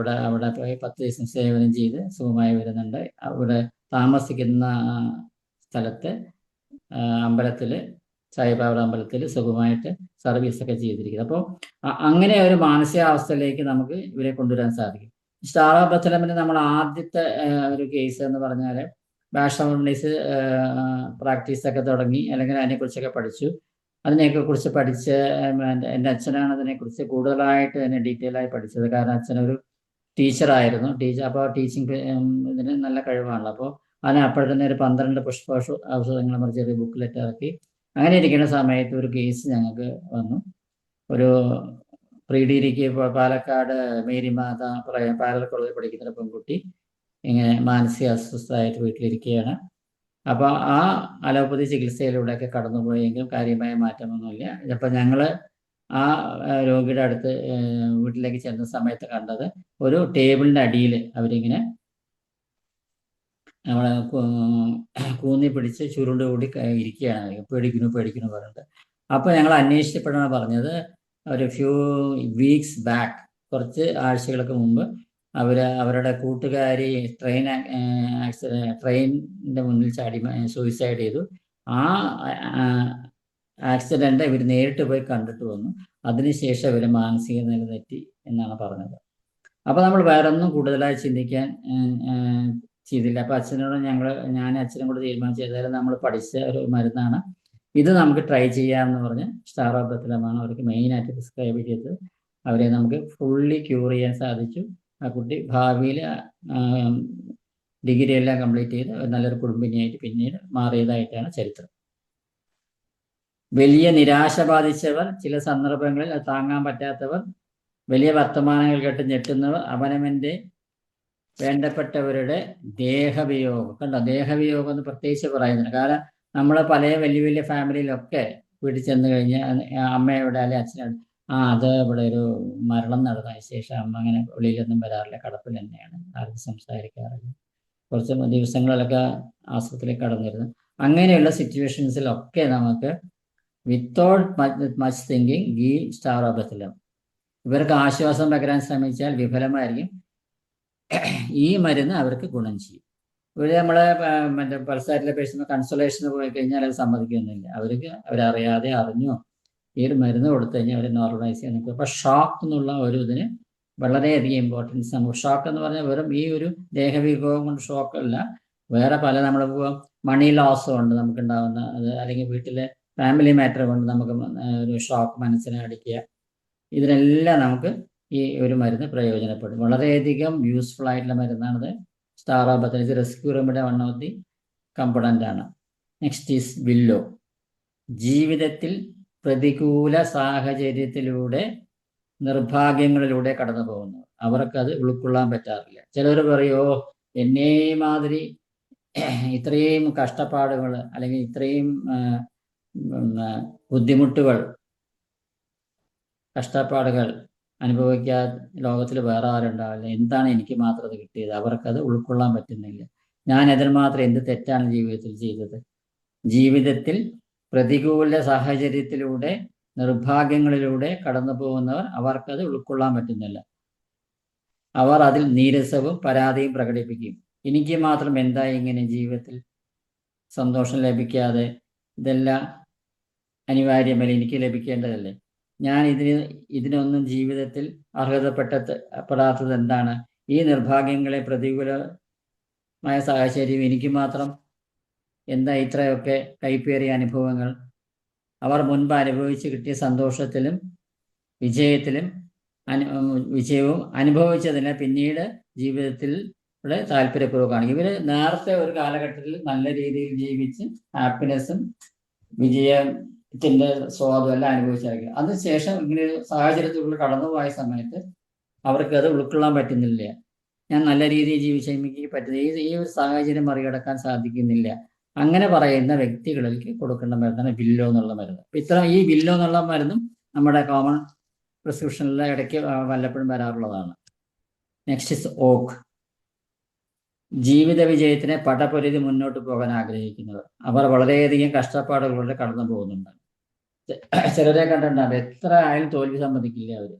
അവിടെ പോയി 10 ദിവസം സേവനം ചെയ്ത് സുഖമായി വരുന്നുണ്ട്. അവിടെ താമസിക്കുന്ന സ്ഥലത്ത് അമ്പലത്തിൽ, സായിബാബയുടെ അമ്പലത്തിൽ സുഖമായിട്ട് സർവീസൊക്കെ ചെയ്തിരിക്കുന്നത്. അപ്പോൾ അങ്ങനെ ഒരു മാനസികാവസ്ഥയിലേക്ക് നമുക്ക് ഇവരെ കൊണ്ടുവരാൻ സാധിക്കും. സാറാ ബത്തലമിന് നമ്മൾ ആദ്യത്തെ ഒരു കേസ് എന്ന് പറഞ്ഞാൽ ബാഷമീസ് പ്രാക്ടീസൊക്കെ തുടങ്ങി, അല്ലെങ്കിൽ അതിനെക്കുറിച്ചൊക്കെ പഠിച്ചു. അതിനെയൊക്കെ കുറിച്ച് പഠിച്ച് എൻ്റെ അച്ഛനാണ് അതിനെക്കുറിച്ച് കൂടുതലായിട്ട് തന്നെ ഡീറ്റെയിൽ ആയി പഠിച്ചത്. കാരണം അച്ഛനൊരു ടീച്ചറായിരുന്നു. അപ്പോൾ ടീച്ചിങ് ഇതിന് നല്ല കഴിവാണല്ലോ. അപ്പോൾ അതിന് അപ്പോൾ തന്നെ ഒരു 12 പുഷ്പ ഔഷധങ്ങൾ മറിച്ച് ഒരു ബുക്ക്ലെറ്റ് ഇറക്കി. അങ്ങനെ ഇരിക്കുന്ന സമയത്ത് ഒരു കേസ് ഞങ്ങൾക്ക് വന്നു. ഒരു പ്രീ ഡിഗ്രിക്ക് പാലക്കാട് മേരിമാത പാരലൽ കോളേജിൽ പഠിക്കുന്ന ഒരു പെൺകുട്ടി ഇങ്ങനെ മാനസിക അസ്വസ്ഥമായിട്ട് വീട്ടിലിരിക്കുകയാണ്. അപ്പോൾ ആ അലോപ്പതി ചികിത്സയിലൂടെയൊക്കെ കടന്നുപോയെങ്കിലും കാര്യമായ മാറ്റമൊന്നുമില്ല. അപ്പോൾ ഞങ്ങൾ ആ രോഗിയുടെ അടുത്ത് വീട്ടിലേക്ക് ചെന്ന സമയത്ത് കണ്ടത് ഒരു ടേബിളിൻ്റെ അടിയിൽ അവരിങ്ങനെ നമ്മളെ കൂന്നി പിടിച്ച് ചുരുണ്ട് കൂടി ഇരിക്കുകയാണ്. പേടിക്കുന്നു പറഞ്ഞിട്ട്. അപ്പോൾ ഞങ്ങൾ അന്വേഷിച്ചപ്പോഴാണ് പറഞ്ഞത് ഒരു ഫ്യൂ വീക്സ് ബാക്ക്, കുറച്ച് ആഴ്ചകൾക്ക് മുമ്പ് അവരുടെ കൂട്ടുകാരി ട്രെയിനിൻ്റെ മുന്നിൽ ചാടി സൂയിസൈഡ് ചെയ്തു. ആ ആക്സിഡൻ്റ് ഇവർ നേരിട്ട് പോയി കണ്ടിട്ട് വന്നു. അതിനുശേഷം ഇവർ മാനസിക നില തെറ്റി എന്നാണ് പറഞ്ഞത്. അപ്പോൾ നമ്മൾ വേറെ ഒന്നും കൂടുതലായി ചിന്തിക്കാൻ ചെയ്തില്ല. അപ്പോൾ ഞാൻ അച്ഛനും കൂടെ തീരുമാനിച്ചു, ഏതായാലും നമ്മൾ പഠിച്ച ഒരു മരുന്നാണ് ഇത്, നമുക്ക് ട്രൈ ചെയ്യാമെന്ന് പറഞ്ഞ് സാറാ ബത്തലമാണ് അവർക്ക് മെയിനായിട്ട് പ്രിസ്ക്രൈബ് ചെയ്തത്. അവരെ നമുക്ക് ഫുള്ളി ക്യൂർ ചെയ്യാൻ സാധിച്ചു. ആ കുട്ടി ഭാവിയിൽ ഡിഗ്രി എല്ലാം കംപ്ലീറ്റ് ചെയ്ത് നല്ലൊരു കുടുംബിനിയായിട്ട് പിന്നീട് മാറിയതായിട്ടാണ് ചരിത്രം. വലിയ നിരാശ ബാധിച്ചവർ, ചില സന്ദർഭങ്ങളിൽ അത് താങ്ങാൻ പറ്റാത്തവർ, വലിയ വർത്തമാനങ്ങൾ കേട്ട് ഞെട്ടുന്നവർ, അവനവൻ്റെ വേണ്ടപ്പെട്ടവരുടെ ദേഹവിയോഗം, കണ്ടോ, ദേഹവിയോഗം എന്ന് പ്രത്യേകിച്ച് പറയുന്നുണ്ട്. കാരണം നമ്മൾ പല വലിയ ഫാമിലിയിലൊക്കെ വീട്ടിൽ ചെന്ന് കഴിഞ്ഞാൽ അമ്മയുടെ അല്ലെ അച്ഛനോട് അത് ഇവിടെ ഒരു മരണം നടന്നതിന് ശേഷം അമ്മ അങ്ങനെ വെളിയിലൊന്നും വരാറില്ല, കടപ്പിൽ തന്നെയാണ്, ആർക്കും സംസാരിക്കാറില്ല, കുറച്ച് ദിവസങ്ങളിലൊക്കെ ആശുപത്രിയിൽ കടന്നിരുന്നു. അങ്ങനെയുള്ള സിറ്റുവേഷൻസിലൊക്കെ നമുക്ക് വിത്തൗട്ട് മച്ച് തിങ്കിങ് ഗീവ് സ്റ്റാറാ ബത്തലം. ഇവർക്ക് ആശ്വാസം പകരാൻ ശ്രമിച്ചാൽ വിഫലമായിരിക്കും. ഈ മരുന്ന് അവർക്ക് ഗുണം ചെയ്യും. ഇവിടെ നമ്മളെ മറ്റേ പൾസാറ്റിലെ പേഷ്യൻ്റ് കൺസൾട്ടേഷന് പോയി കഴിഞ്ഞാൽ അത് സമ്മതിക്കുന്നില്ല. അവരറിയാതെ അറിഞ്ഞോ ഈ ഒരു മരുന്ന് കൊടുത്തു കഴിഞ്ഞാൽ അവർ നോർമലൈസ് ചെയ്യാൻ നിൽക്കും. അപ്പോൾ ഷോക്ക് എന്നുള്ള ഒരു ഇതിന് വളരെയധികം ഇമ്പോർട്ടൻസ് നമുക്ക്. ഷോക്ക് എന്ന് പറഞ്ഞാൽ വെറും ഈ ഒരു ദേഹവിഭവം കൊണ്ട് ഷോക്കല്ല, വേറെ പല നമ്മളിപ്പോൾ മണി ലോസ് കൊണ്ട് നമുക്കുണ്ടാകുന്ന അത്, അല്ലെങ്കിൽ വീട്ടിലെ ഫാമിലി മാറ്റർ കൊണ്ട് നമുക്ക് ഒരു ഷോക്ക് മനസ്സിനെ അടിക്കുക, ഇതിനെല്ലാം നമുക്ക് ഈ ഒരു മരുന്ന് പ്രയോജനപ്പെടും. വളരെയധികം യൂസ്ഫുൾ ആയിട്ടുള്ള മരുന്നാണിത്. Star Bethlehem rescue remedy one of the component ആണ്. Next is willow. ജീവിതത്തിൽ പ്രതികൂല സാഹചര്യത്തിലൂടെ നിർഭാഗ്യങ്ങളിലൂടെ കടന്നു പോകുന്നു, അവർക്കത് ഉൾക്കൊള്ളാൻ പറ്റാറില്ല. ചിലർ പറയുമോ എന്നേ മാതിരി ഇത്രയും കഷ്ടപ്പാടുകൾ അല്ലെങ്കിൽ ഇത്രയും ബുദ്ധിമുട്ടുകൾ കഷ്ടപ്പാടുകൾ അനുഭവിക്കാൻ ലോകത്തിൽ വേറെ ആരുണ്ടാവില്ല, എന്താണ് എനിക്ക് മാത്രം അത് കിട്ടിയത്, അവർക്കത് ഉൾക്കൊള്ളാൻ പറ്റുന്നില്ല. ഞാൻ അതിന് മാത്രം എന്ത് തെറ്റാണ് ജീവിതത്തിൽ ചെയ്തത്. ജീവിതത്തിൽ പ്രതികൂല സാഹചര്യത്തിലൂടെ നിർഭാഗ്യങ്ങളിലൂടെ കടന്നു പോകുന്നവർ, അവർക്കത് ഉൾക്കൊള്ളാൻ പറ്റുന്നില്ല. അവർ അതിൽ നീരസവും പരാതിയും പ്രകടിപ്പിക്കും. എനിക്ക് മാത്രം എന്താ ഇങ്ങനെ ജീവിതത്തിൽ സന്തോഷം ലഭിക്കാതെ, ഇതെല്ലാം അനിവാര്യമല്ല, എനിക്ക് ലഭിക്കേണ്ടതല്ലേ, ഞാൻ ഇതിനൊന്നും ജീവിതത്തിൽ അർഹതപ്പെടാത്തത് എന്താണ്, ഈ നിർഭാഗ്യങ്ങളെ പ്രതികൂലമായ സാഹചര്യം എനിക്ക് മാത്രം എന്താ ഇത്രയൊക്കെ കൈപ്പേറിയ അനുഭവങ്ങൾ. അവർ മുൻപ് അനുഭവിച്ച് കിട്ടിയ സന്തോഷത്തിലും വിജയത്തിലും വിജയവും അനുഭവിച്ചതിനെ പിന്നീട് ജീവിതത്തിൽ ഇവിടെ താല്പര്യപൂർവ്വമാണ്. ഇവർ നേരത്തെ ഒരു കാലഘട്ടത്തിൽ നല്ല രീതിയിൽ ജീവിച്ച് ഹാപ്പിനെസ്സും വിജയത്തിന്റെ സ്വാദും എല്ലാം അനുഭവിച്ചായിരിക്കും. അതിനുശേഷം ഇങ്ങനെ സാഹചര്യത്തിലൂടെ കടന്നുപോയ സമയത്ത് അവർക്ക് അത് ഉൾക്കൊള്ളാൻ പറ്റുന്നില്ല. ഞാൻ നല്ല രീതിയിൽ ജീവിച്ച് എനിക്ക് പറ്റുന്ന ഈ ഒരു സാഹചര്യം മറികടക്കാൻ സാധിക്കുന്നില്ല. അങ്ങനെ പറയുന്ന വ്യക്തികളിലേക്ക് കൊടുക്കേണ്ട മരുന്നാണ് വില്ലോ എന്നുള്ള മരുന്ന്. ഈ വില്ലോ എന്നുള്ള മരുന്നും നമ്മുടെ കോമൺ പ്രിസ്ക്രിപ്ഷനിൽ ഇടയ്ക്ക് വല്ലപ്പോഴും വരാറുള്ളതാണ്. നെക്സ്റ്റ് ഇസ് ഓക്ക്. ജീവിത വിജയത്തിന് പടപൊരുതി മുന്നോട്ട് പോകാൻ ആഗ്രഹിക്കുന്നവർ. അവർ വളരെയധികം കഷ്ടപ്പാടുകളിലൂടെ കടന്നു പോകുന്നുണ്ട്. ചിലരെ കണ്ടിട്ടുണ്ടാവും, എത്ര ആയാലും തോൽവി സമ്മതിക്കില്ല അവര്.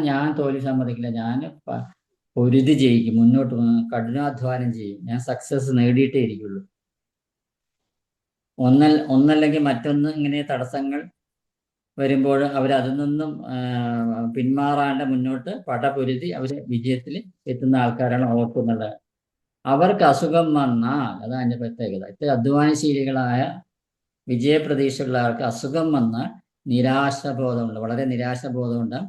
ഞാൻ തോൽവി സമ്മതിക്കില്ല, ഞാൻ പൊരുതി ജയിക്കും, മുന്നോട്ട് കഠിനാധ്വാനം ചെയ്യും, ഞാൻ സക്സസ് നേടിയിട്ടേ ഇരിക്കുള്ളൂ. ഒന്നല്ലെങ്കിൽ മറ്റൊന്ന് ഇങ്ങനെ തടസ്സങ്ങൾ വരുമ്പോൾ അവർ അതിൽ നിന്നും പിന്മാറാണ്ട് മുന്നോട്ട് പടപൊരുതി അവർ വിജയത്തിൽ എത്തുന്ന ആൾക്കാരാണ് ഓർക്കുന്നത്. അവർക്ക് അസുഖം വന്നാൽ, അതാണ് അതിൻ്റെ പ്രത്യേകത. ഇത്ര അധ്വാനശീലികളായ വിജയപ്രതീക്ഷയുള്ള ആൾക്ക് അസുഖം വന്നാൽ നിരാശബോധമുണ്ട്, വളരെ നിരാശബോധമുണ്ട്.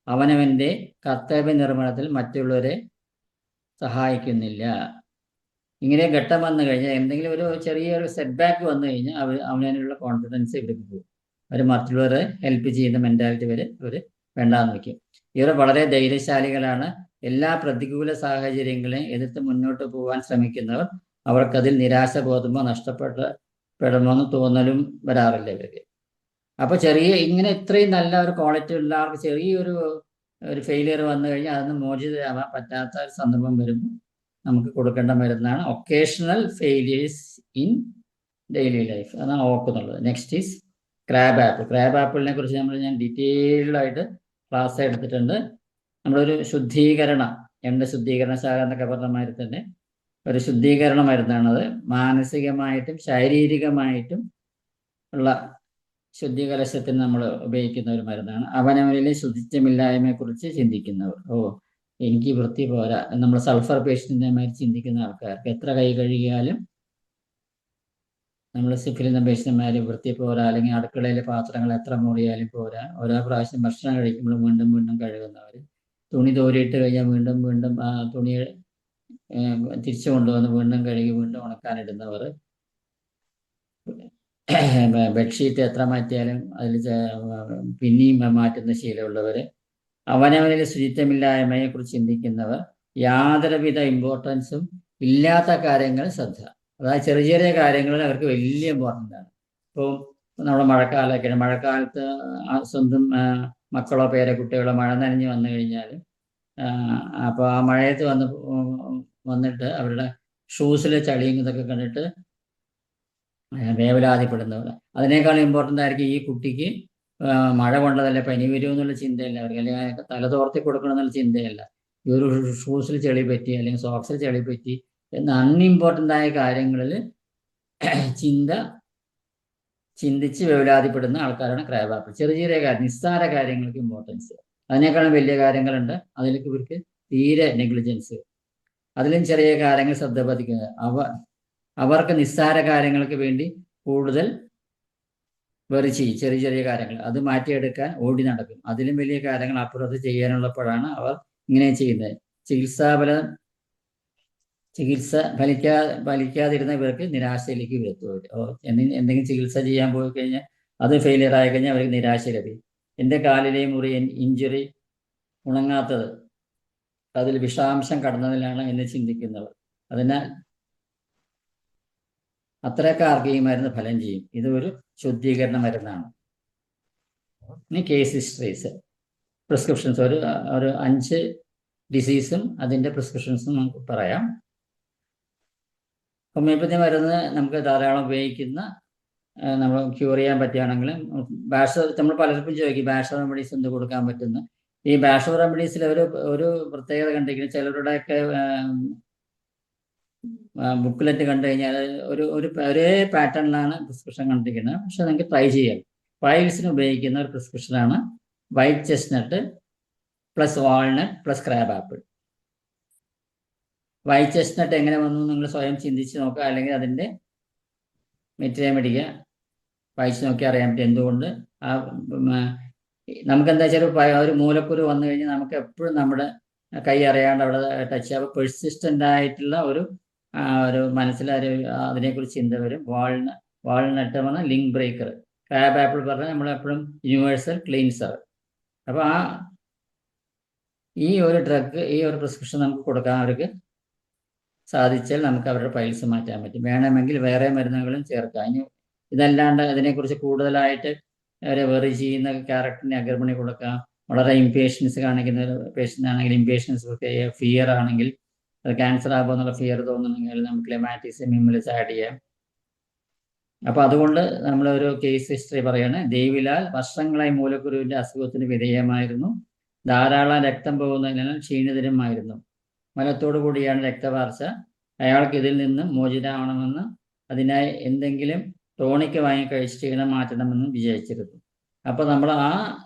അവനവൻ്റെ കർത്തവ്യ നിർവഹണത്തിൽ മറ്റുള്ളവരെ സഹായിക്കുന്നില്ല. ഇങ്ങനെ ഘട്ടം വന്നു കഴിഞ്ഞാൽ, എന്തെങ്കിലും ഒരു ചെറിയൊരു സെറ്റ് ബാക്ക് വന്നു കഴിഞ്ഞാൽ അവനുള്ള കോൺഫിഡൻസ് ഇവർക്ക് പോകും. അവർ മറ്റുള്ളവരെ ഹെൽപ്പ് ചെയ്യുന്ന മെൻറ്റാലിറ്റി വരെ ഇവർ വേണ്ടാന്ന് വയ്ക്കും. ഇവർ വളരെ ധൈര്യശാലികളാണ്. എല്ലാ പ്രതികൂല സാഹചര്യങ്ങളെയും എതിർത്ത് മുന്നോട്ട് പോകാൻ ശ്രമിക്കുന്നവർ. അവർക്കതിൽ നിരാശബോധമോ നഷ്ടപ്പെടുമെന്ന് തോന്നലും വരാറില്ല ഇവർക്ക്. അപ്പോൾ ഇങ്ങനെ ഇത്രയും നല്ല ഒരു ക്വാളിറ്റി ഉള്ള ആൾക്ക് ചെറിയൊരു ഫെയിലിയർ വന്നു കഴിഞ്ഞാൽ അതൊന്ന് മോചിതമാവാൻ പറ്റാത്ത ഒരു സന്ദർഭം വരുമ്പോൾ നമുക്ക് കൊടുക്കേണ്ട മരുന്നാണ് occasional failures in daily life. അതാണ് ഓക്കുന്നുള്ളത്. Next is crab apple. Crab ആപ്പിളിനെ കുറിച്ച് ഞാൻ ഡീറ്റെയിൽഡായിട്ട് ക്ലാസ് എടുത്തിട്ടുണ്ട്. നമ്മളൊരു എണ്ണ ശുദ്ധീകരണശാല എന്നൊക്കെ പറഞ്ഞ മാതിരി തന്നെ ഒരു ശുദ്ധീകരണ മരുന്നാണത്. മാനസികമായിട്ടും ശാരീരികമായിട്ടും ഉള്ള ശുദ്ധീകലശത്തിന് നമ്മൾ ഉപയോഗിക്കുന്ന ഒരു മരുന്നാണ്. അവനവനിലെ ശുചിത്വമില്ലായ്മയെക്കുറിച്ച് ചിന്തിക്കുന്നവർ, എനിക്ക് വൃത്തി പോരാ, നമ്മൾ സൾഫർ പേഷ്യന്റിനെ മാതിരി ചിന്തിക്കുന്ന ആൾക്കാർക്ക് എത്ര കൈ കഴുകിയാലും നമ്മൾ സിഫിലിന്റെ പേഷ്യന്മാര് വൃത്തി പോരാ, അല്ലെങ്കിൽ അടുക്കളയിലെ പാത്രങ്ങൾ എത്ര മുറിയാലും പോരാ, ഓരോ പ്രാവശ്യം ഭക്ഷണം കഴിക്കുമ്പോൾ വീണ്ടും വീണ്ടും കഴുകുന്നവർ, തുണി തോരിയിട്ട് കഴിഞ്ഞാൽ വീണ്ടും വീണ്ടും ആ തുണി തിരിച്ചു കൊണ്ടുവന്ന് വീണ്ടും കഴുകി വീണ്ടും ഉണക്കാനിടുന്നവർ, ബെഡ്ഷീറ്റ് എത്ര മാറ്റിയാലും അതിൽ പിന്നെയും മാറ്റുന്ന ശീലമുള്ളവർ, അവനവനിലെ ശുചിത്വമില്ലായ്മയെ കുറിച്ച് ചിന്തിക്കുന്നവർ, യാതൊരുവിധ ഇമ്പോർട്ടൻസും ഇല്ലാത്ത കാര്യങ്ങൾ ശ്രദ്ധ. അതായത് ചെറിയ ചെറിയ കാര്യങ്ങളിൽ അവർക്ക് വലിയ ഇമ്പോർട്ടൻ്റ് ആണ്. ഇപ്പോൾ നമ്മുടെ മഴക്കാലമൊക്കെയാണ്, മഴക്കാലത്ത് സ്വന്തം മക്കളോ പേരക്കുട്ടികളോ മഴ നനഞ്ഞ് വന്നു കഴിഞ്ഞാൽ അപ്പോൾ ആ മഴയത്ത് വന്നിട്ട് അവരുടെ ഷൂസിലെ ചളിയും ഇതൊക്കെ കണ്ടിട്ട് വേവലാതിപ്പെടുന്നവർ. അതിനേക്കാൾ ഇമ്പോർട്ടൻ്റ് ആയിരിക്കും ഈ കുട്ടിക്ക് മഴ കൊണ്ടതല്ല പനി വരുമെന്നുള്ള ചിന്തയല്ല അവർക്ക്, അല്ലെങ്കിൽ തല തോർത്തി കൊടുക്കണം എന്നുള്ള ചിന്തയല്ല. ഈ ഒരു ഷൂസിൽ ചെളി പറ്റി അല്ലെങ്കിൽ സോക്സിൽ ചെളി പറ്റി എന്ന അൺഇമ്പോർട്ടൻ്റ് ആയ കാര്യങ്ങളിൽ ചിന്തിച്ച് വേവലാതിപ്പെടുന്ന ആൾക്കാരാണ് ക്രാബ് ആപ്പിൾ. ചെറിയ ചെറിയ കാര്യം, നിസ്സാര കാര്യങ്ങൾക്ക് ഇമ്പോർട്ടൻസ്, അതിനേക്കാളും വലിയ കാര്യങ്ങളുണ്ട് അതിലേക്ക് ഇവർക്ക് തീരെ നെഗ്ലിജൻസ്. അതിലും ചെറിയ കാര്യങ്ങൾ ശ്രദ്ധ പതിക്കുന്നത്. അവർക്ക് നിസ്സാര കാര്യങ്ങൾക്ക് വേണ്ടി കൂടുതൽ ചെറിയ ചെറിയ കാര്യങ്ങൾ അത് മാറ്റിയെടുക്കാൻ ഓടി നടക്കും. അതിലും വലിയ കാര്യങ്ങൾ അപ്പുറത്ത് ചെയ്യാനുള്ളപ്പോഴാണ് അവർ ഇങ്ങനെ ചെയ്യുന്നത്. ചികിത്സ ഫലിക്കാതിരുന്ന ഇവർക്ക് നിരാശയിലേക്ക് വരുത്തും. എന്തെങ്കിലും ചികിത്സ ചെയ്യാൻ പോയി കഴിഞ്ഞാൽ അത് ഫെയിലിയർ ആയി കഴിഞ്ഞാൽ അവർക്ക് നിരാശയിലെത്തി. എൻ്റെ കാലിലെ മുറി ഇഞ്ചുറി ഉണങ്ങാത്തത് അതിൽ വിഷാംശം കടന്നതിലാണ് എന്ന് ചിന്തിക്കുന്നവർ. അതിനാൽ അത്രക്കാർക്ക് ഈ മരുന്ന് ഫലം ചെയ്യും. ഇത് ഒരു ശുദ്ധീകരണ മരുന്നാണ്. ഇനി കേസ് ഹിസ്റ്ററീസ്, പ്രിസ്ക്രിപ്ഷൻസ്, ഒരു 5 ഡിസീസും അതിൻ്റെ പ്രിസ്ക്രിപ്ഷൻസും നമുക്ക് പറയാം. ഹോമിയോപ്പതി മരുന്ന് നമുക്ക് ധാരാളം ഉപയോഗിക്കുന്ന, നമ്മൾ ക്യൂർ ചെയ്യാൻ പറ്റുകയാണെങ്കിലും നമ്മൾ പലർക്കും ചോദിക്കും ബാഷർ റെമഡീസ് എന്ത് കൊടുക്കാൻ പറ്റുന്ന. ഈ ബാഷർ റെമഡീസിൽ ഒരു പ്രത്യേകത കണ്ടിരിക്കുന്നത്, ചിലരുടെയൊക്കെ ബുക്ക്ലെറ്റ് കണ്ടു കഴിഞ്ഞാൽ ഒരേ പാറ്റേണിലാണ് പ്രിസ്ക്രിപ്ഷൻ കണ്ടിരിക്കുന്നത്. പക്ഷെ നിങ്ങൾക്ക് ട്രൈ ചെയ്യാം. പൈൽസിന് ഉപയോഗിക്കുന്ന ഒരു പ്രിസ്ക്രിപ്ഷനാണ് white chestnut plus walnut plus crab apple. White chestnut എങ്ങനെ വന്നു നിങ്ങൾ സ്വയം ചിന്തിച്ച് നോക്കുക, അല്ലെങ്കിൽ അതിൻ്റെ മെറ്റീരിയൽ മേടിക്കുക, വായിച്ച് നോക്കി അറിയാൻ പറ്റും എന്തുകൊണ്ട് നമുക്ക് എന്താ വെച്ചാൽ ഒരു മൂലക്കുരു വന്നു കഴിഞ്ഞാൽ നമുക്ക് എപ്പോഴും നമ്മുടെ കൈ അറിയാണ്ട് അവിടെ ടച്ച് ചെയ്യുക. പെർസിസ്റ്റന്റ് ആയിട്ടുള്ള ഒരു മനസ്സിലൊരു അതിനെക്കുറിച്ച് ചിന്ത വരും. വാൾനട്ട് പറഞ്ഞാൽ ലിങ്ക് ബ്രേക്കർ, ക്രാബ് ആപ്പിൾ പറഞ്ഞാൽ നമ്മളെപ്പോഴും യൂണിവേഴ്സൽ ക്ലീൻസർ. അപ്പോൾ ഈ ഒരു ഡ്രഗ്, ഈ ഒരു പ്രിസ്ക്രിപ്ഷൻ നമുക്ക് കൊടുക്കാൻ അവർക്ക് സാധിച്ചാൽ നമുക്ക് അവരുടെ പൈൽസ് മാറ്റാൻ പറ്റും. വേണമെങ്കിൽ വേറെ മരുന്നുകളും ചേർക്കാം. ഇനി ഇതല്ലാണ്ട് അതിനെക്കുറിച്ച് കൂടുതലായിട്ട് അവരെ വെറി ചെയ്യുന്ന ക്യാരക്ടറിന് അഗർഭിണി കൊടുക്കാം. വളരെ ഇംപേഷ്യൻസ് കാണിക്കുന്ന പേഷ്യൻ്റ് ആണെങ്കിൽ ഇംപേഷ്യൻസ്, ഫിയർ ആണെങ്കിൽ അത് ക്യാൻസർ ആകുമോ എന്നുള്ള ഫിയർ തോന്നുന്നെങ്കിൽ നമുക്ക് ക്ലെമാറ്റിസ്, മിമുലസ് ആഡ് ചെയ്യാം. അപ്പോൾ അതുകൊണ്ട് നമ്മളൊരു കേസ് ഹിസ്റ്ററി പറയാണ്. ദേവിലാൽ വർഷങ്ങളായി മൂലക്കുരുവിൻ്റെ അസുഖത്തിന് വിധേയമായിരുന്നു. ധാരാളം രക്തം പോകുന്നതിനാൽ ക്ഷീണിതരുമായിരുന്നു. മലത്തോടു കൂടിയാണ് രക്തവാർച്ച. അയാൾക്ക് ഇതിൽ നിന്നും മോചിതമാവണമെന്ന്, അതിനായി എന്തെങ്കിലും ടോണിക്ക് വാങ്ങി കഴിച്ച് ക്ഷീണം മാറ്റണമെന്ന് വിചാരിച്ചിരുന്നു. അപ്പോൾ നമ്മൾ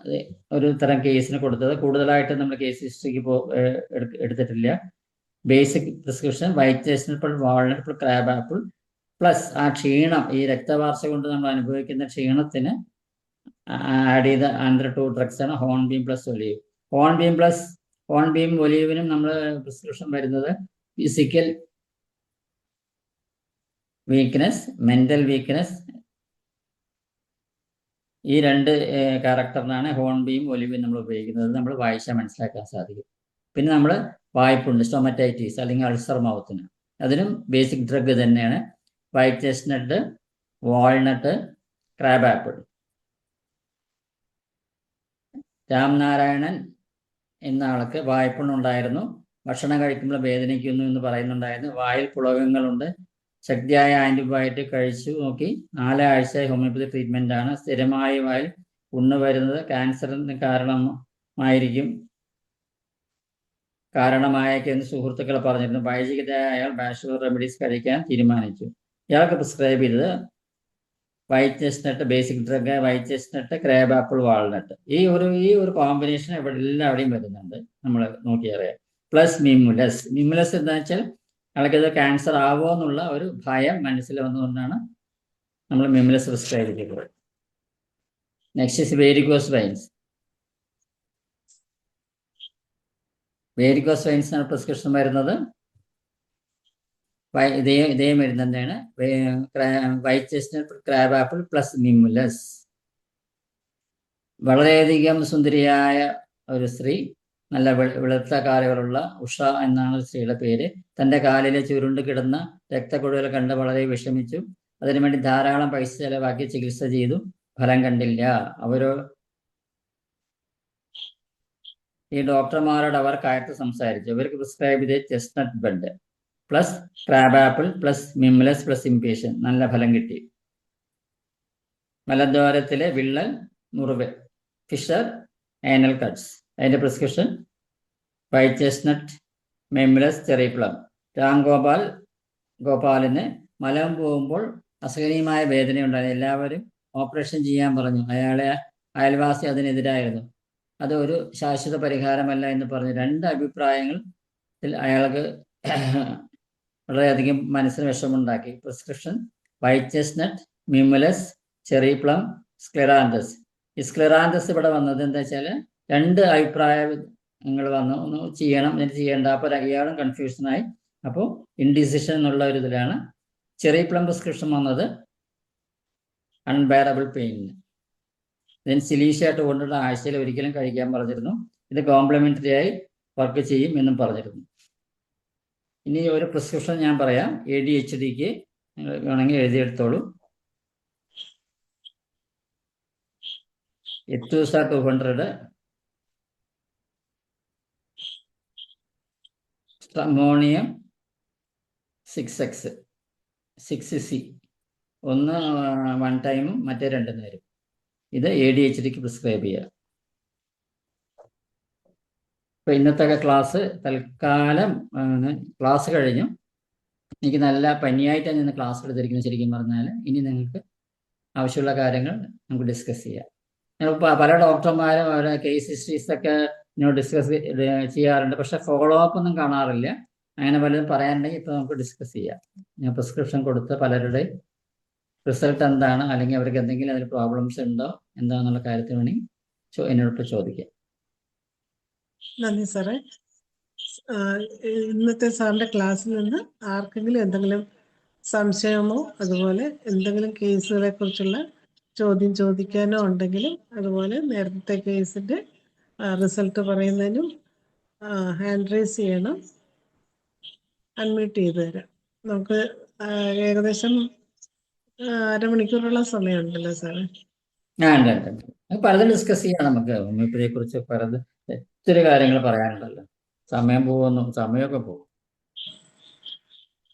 ഒരു തരം കേസിന് കൊടുത്തത് കൂടുതലായിട്ട് നമ്മൾ കേസ് ഹിസ്റ്ററിക്ക് എടുത്തിട്ടില്ല. Basic prescription white chestnut, walnut, crab apple plus ആ ക്ഷീണം, ഈ രക്തവാർച്ച കൊണ്ട് നമ്മൾ അനുഭവിക്കുന്ന ക്ഷീണത്തിന് ആഡ് ചെയ്ത അണ്ടർ 2 ഡ്രഗ്സ് ആണ് ഹോൺബീം പ്ലസ് ഒലീവ്. ഹോൺബീം ഒലീവിനും നമ്മൾ പ്രിസ്ക്രിപ്ഷൻ വരുന്നത് ഫിസിക്കൽ വീക്ക്നെസ്, മെന്റൽ വീക്ക്നെസ്, ഈ 2 ക്യാരക്ടറിനാണ് ഹോൺബീം ഒലിവും നമ്മൾ ഉപയോഗിക്കുന്നത്. നമ്മൾ വായിച്ചാൽ മനസ്സിലാക്കാൻ സാധിക്കും. പിന്നെ നമ്മൾ വായ്പുണ്ട്, സ്റ്റൊമറ്റൈറ്റിസ് അല്ലെങ്കിൽ അൾസർ മൗത്തിന്, അതിനും ബേസിക് ഡ്രഗ് തന്നെയാണ് white chestnut, walnut, crab apple. Ramnarayanan എന്ന ആൾക്ക് വായ്പുണ്ണുണ്ടായിരുന്നു. ഭക്ഷണം കഴിക്കുമ്പോൾ വേദനിക്കുന്നു എന്ന് പറയുന്നുണ്ടായിരുന്നു. വായിൽ പുളകങ്ങളുണ്ട്. ശക്തിയായ ആൻറ്റിബയോട്ടിക് കഴിച്ചു നോക്കി. 4 ആഴ്ചയായി ഹോമിയോപ്പതി ട്രീറ്റ്മെൻ്റ് ആണ്. സ്ഥിരമായി വായിൽ പുണ്ണ് വരുന്നത് ക്യാൻസറിന് കാരണമായേക്കെന്ന് സുഹൃത്തുക്കൾ പറഞ്ഞിരുന്നു. വൈദികതയായ അയാൾ ബാച്ചുലർ റെമഡീസ് കഴിക്കാൻ തീരുമാനിച്ചു. ഇയാൾക്ക് പ്രിസ്ക്രൈബ് ചെയ്തത് white chestnut, basic drug white chestnut, crab apple, walnut. ഈ ഒരു കോമ്പിനേഷൻ ഇവിടെ എല്ലാവിടെയും വരുന്നുണ്ട്, നമ്മൾ നോക്കിയറിയാം. പ്ലസ് മിമുലസ് എന്താ വെച്ചാൽ അയാൾക്കിത് ക്യാൻസർ ആവുമോ എന്നുള്ള ഒരു ഭയം മനസ്സിൽ വന്നുകൊണ്ടാണ് നമ്മൾ മിമുലസ് പ്രിസ്ക്രൈബ് ചെയ്തത്. Next is varicose veins. Varicose വെയിൻസിനാണ് പ്രിസ്ക്രിപ്ഷൻ വരുന്നത്. ഇതേ മരുന്ന് തന്നെയാണ് white chestnut, crab apple plus mimulus. വളരെയധികം സുന്ദരിയായ ഒരു സ്ത്രീ, നല്ല വെളുത്ത കാലുകളുള്ള ഉഷ എന്നാണ് സ്ത്രീയുടെ പേര്. തൻ്റെ കാലിലെ ചുരുണ്ട് കിടന്ന രക്തക്കുഴൽ കണ്ട് വളരെ വിഷമിച്ചു. അതിനുവേണ്ടി ധാരാളം പൈസ ചെലവാക്കി ചികിത്സ ചെയ്തു. ഫലം കണ്ടില്ല. ഈ ഡോക്ടർമാരോട് അവർ കയർത്ത് സംസാരിച്ചു. ഇവർക്ക് പ്രിസ്ക്രൈബ് ചെയ്ത chestnut bud plus crab apple plus mimulus plus impatiens. നല്ല ഫലം കിട്ടി. മലദ്വാരത്തിലെ വിള്ളൽ, മുറിവ്, ഫിഷർ, ആനൽ കട്ട്സ്. അതിൻ്റെ prescription white chestnut, mimulus, cherry plum. ഗോപാലിന് മലം പോകുമ്പോൾ അസഹനീയമായ വേദനയുണ്ടായി. എല്ലാവരും ഓപ്പറേഷൻ ചെയ്യാൻ പറഞ്ഞു. അയൽവാസി അതിനെതിരായിരുന്നു. അത് ഒരു ശാശ്വത പരിഹാരമല്ല എന്ന് പറഞ്ഞു. 2 അഭിപ്രായങ്ങളിൽ അയാൾക്ക് വളരെയധികം മനസ്സിന് വിഷമുണ്ടാക്കി. Prescription white chestnut, mimulus, cherry plum, scleranthus. ഈ സ്ക്ലെറാന്തസ് ഇവിടെ വന്നത് എന്താ വെച്ചാൽ 2 അഭിപ്രായങ്ങൾ വന്നു. ഒന്ന് ചെയ്യണം, എന്നിട്ട് ചെയ്യേണ്ട. അപ്പോൾ ഇയാളും കൺഫ്യൂഷനായി. അപ്പോൾ ഇൻഡിസിഷൻ എന്നുള്ള ഒരു ഇതിലാണ്. ചെറി പ്ലം പ്രിസ്ക്രിപ്ഷൻ വന്നത് അൺബെയറബിൾ പെയിനിന്. ഇതിന് സിലീഷ്യായിട്ട് കൊണ്ടുള്ള ആഴ്ചയിൽ ഒരിക്കലും കഴിക്കാൻ പറഞ്ഞിരുന്നു. ഇത് കോംപ്ലിമെൻ്ററി ആയി വർക്ക് ചെയ്യും എന്നും പറഞ്ഞിരുന്നു. ഇനി ഒരു പ്രിസ്ക്രിപ്ഷൻ ഞാൻ പറയാം. ADHDക്ക് വേണമെങ്കിൽ എഴുതിയെടുത്തോളൂ. എത്തൂസ 200, അമോണിയം 6X 6C, ഒന്ന് 1 ടൈമും മറ്റേ 2 നേരം. ഇത് ADHDക്ക് പ്രിസ്ക്രൈബ് ചെയ്യുക. അപ്പോൾ ഇന്നത്തെ ക്ലാസ് തൽക്കാലം ക്ലാസ് കഴിഞ്ഞു. എനിക്ക് നല്ല പനിയായിട്ടാണ് ഇന്ന് ക്ലാസ് എടുത്തിരിക്കുന്നത്. ശരിക്കും പറഞ്ഞാൽ ഇനി നിങ്ങൾക്ക് ആവശ്യമുള്ള കാര്യങ്ങൾ നമുക്ക് ഡിസ്കസ് ചെയ്യാം. പല ഡോക്ടർമാരും അവരുടെ കേസ് ഹിസ്റ്ററീസൊക്കെ ഡിസ്കസ് ചെയ്യാറുണ്ട്. പക്ഷെ ഫോളോ അപ്പ് ഒന്നും കാണാറില്ല. അങ്ങനെ പലതും പറയാനുണ്ടെങ്കിൽ ഇപ്പോൾ നമുക്ക് ഡിസ്കസ് ചെയ്യാം. ഞാൻ പ്രിസ്ക്രിപ്ഷൻ കൊടുത്ത പലരുടെ റിസൾട്ട് എന്താണ്, അല്ലെങ്കിൽ അവർക്ക് എന്തെങ്കിലും അതിൽ പ്രോബ്ലംസ് ഉണ്ടോ എന്താണെന്നുള്ള കാര്യത്തിന് വേണമെങ്കിൽ എന്നോട് ചോദിക്കാം. നന്ദി സാറേ. ഇന്നത്തെ സാറിന്റെ ക്ലാസ്സിൽ നിന്ന് ആർക്കെങ്കിലും എന്തെങ്കിലും സംശയമോ അതുപോലെ എന്തെങ്കിലും കേസുകളെ കുറിച്ചുള്ള ചോദ്യം ചോദിക്കാനോ ഉണ്ടെങ്കിലും അതുപോലെ നേരത്തെ കേസിന്റെ റിസൾട്ട് പറയുന്നതിനും ഹാൻഡ് റൈസ് ചെയ്യണം. അൺമ്യൂട്ട് ചെയ്ത് തരാം. നമുക്ക് ഏകദേശം അരമണിക്കൂറുള്ള സമയമുണ്ടല്ലോ സാറേ. ഉണ്ട്. പലതും ഡിസ്കസ് ചെയ്യാം. നമുക്ക് ഹോമിയോപ്പതിയെ കുറിച്ച് പലത് ഒത്തിരി കാര്യങ്ങൾ പറയാനുണ്ടല്ലോ. സമയമൊക്കെ പോകും.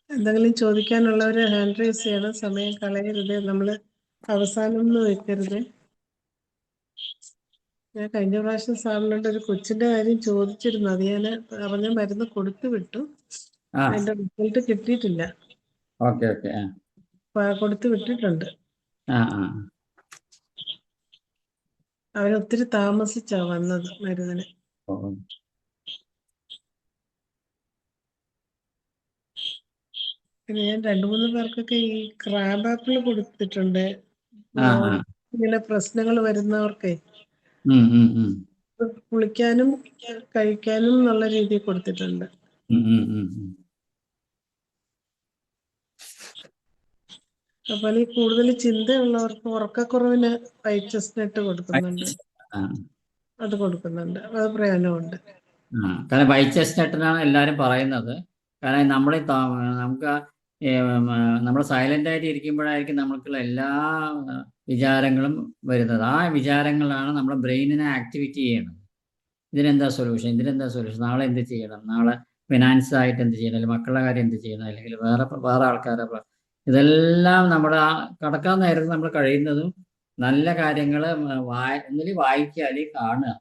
എന്തെങ്കിലും ചോദിക്കാനുള്ളവര് ഹാൻഡ് റൈസ് ചെയ്യണം. സമയം കളയരുത്. നമ്മൾ അവസാനം ഒന്നും വെക്കരുത്. ഞാൻ കഴിഞ്ഞ പ്രാവശ്യം സാറിനോട് ഒരു കൊച്ചിന്റെ കാര്യം ചോദിച്ചിരുന്നു. അത് ഞാൻ പറഞ്ഞ മരുന്ന് കൊടുത്തു വിട്ടു. അതിന്റെ റിസൾട്ട് കിട്ടിയിട്ടില്ല. കൊടുത്തു വിട്ടിട്ടുണ്ട്. അവരൊത്തിരി താമസിച്ചാ വന്നത് മരുന്നിന്. പിന്നെ ഞാൻ 2-3 പേർക്കൊക്കെ ഈ ക്രാബ് ആപ്പിൾ കൊടുത്തിട്ടുണ്ട്. ഇങ്ങനെ പ്രശ്നങ്ങൾ വരുന്നവർക്കേ കുളിക്കാനും കഴിക്കാനും എന്നുള്ള രീതിയിൽ കൊടുത്തിട്ടുണ്ട്. അപ്പോൾ ഈ കൂടുതൽ ചിന്തയുള്ളവർക്ക് ഉറക്കക്കുറവിന് വൈറ്റ് ചെസ്റ്റ്നട്ട് കൊടുക്കുന്നുണ്ട്. അത് കൊടുക്കുന്നുണ്ട്. അത് പ്രയോജനമുണ്ട്. കാരണം വൈറ്റ് ചെസ്റ്റ്നട്ടിനാണ് എല്ലാവരും പറയുന്നത്. കാരണം നമുക്ക് നമ്മൾ സൈലന്റ് ആയിട്ട് ഇരിക്കുമ്പോഴായിരിക്കും നമുക്കുള്ള എല്ലാ വിചാരങ്ങളും വരുന്നത്. ആ വിചാരങ്ങളാണ് നമ്മുടെ ബ്രെയിനിനെ ആക്ടിവിറ്റി ചെയ്യണം. ഇതിനെന്താ സൊല്യൂഷൻ, നാളെ എന്ത് ചെയ്യണം, നാളെ ഫിനാൻസ് ആയിട്ട് എന്ത് ചെയ്യണം, അല്ലെങ്കിൽ മക്കളുടെ കാര്യം എന്ത് ചെയ്യണം, അല്ലെങ്കിൽ വേറെ ആൾക്കാരെ ഇതെല്ലാം നമ്മുടെ കടക്കാൻ നേരത്ത് നമ്മൾ കഴിയുന്നതും നല്ല കാര്യങ്ങൾ ഒന്നിൽ വായിക്കുക അല്ലെങ്കിൽ കാണുക.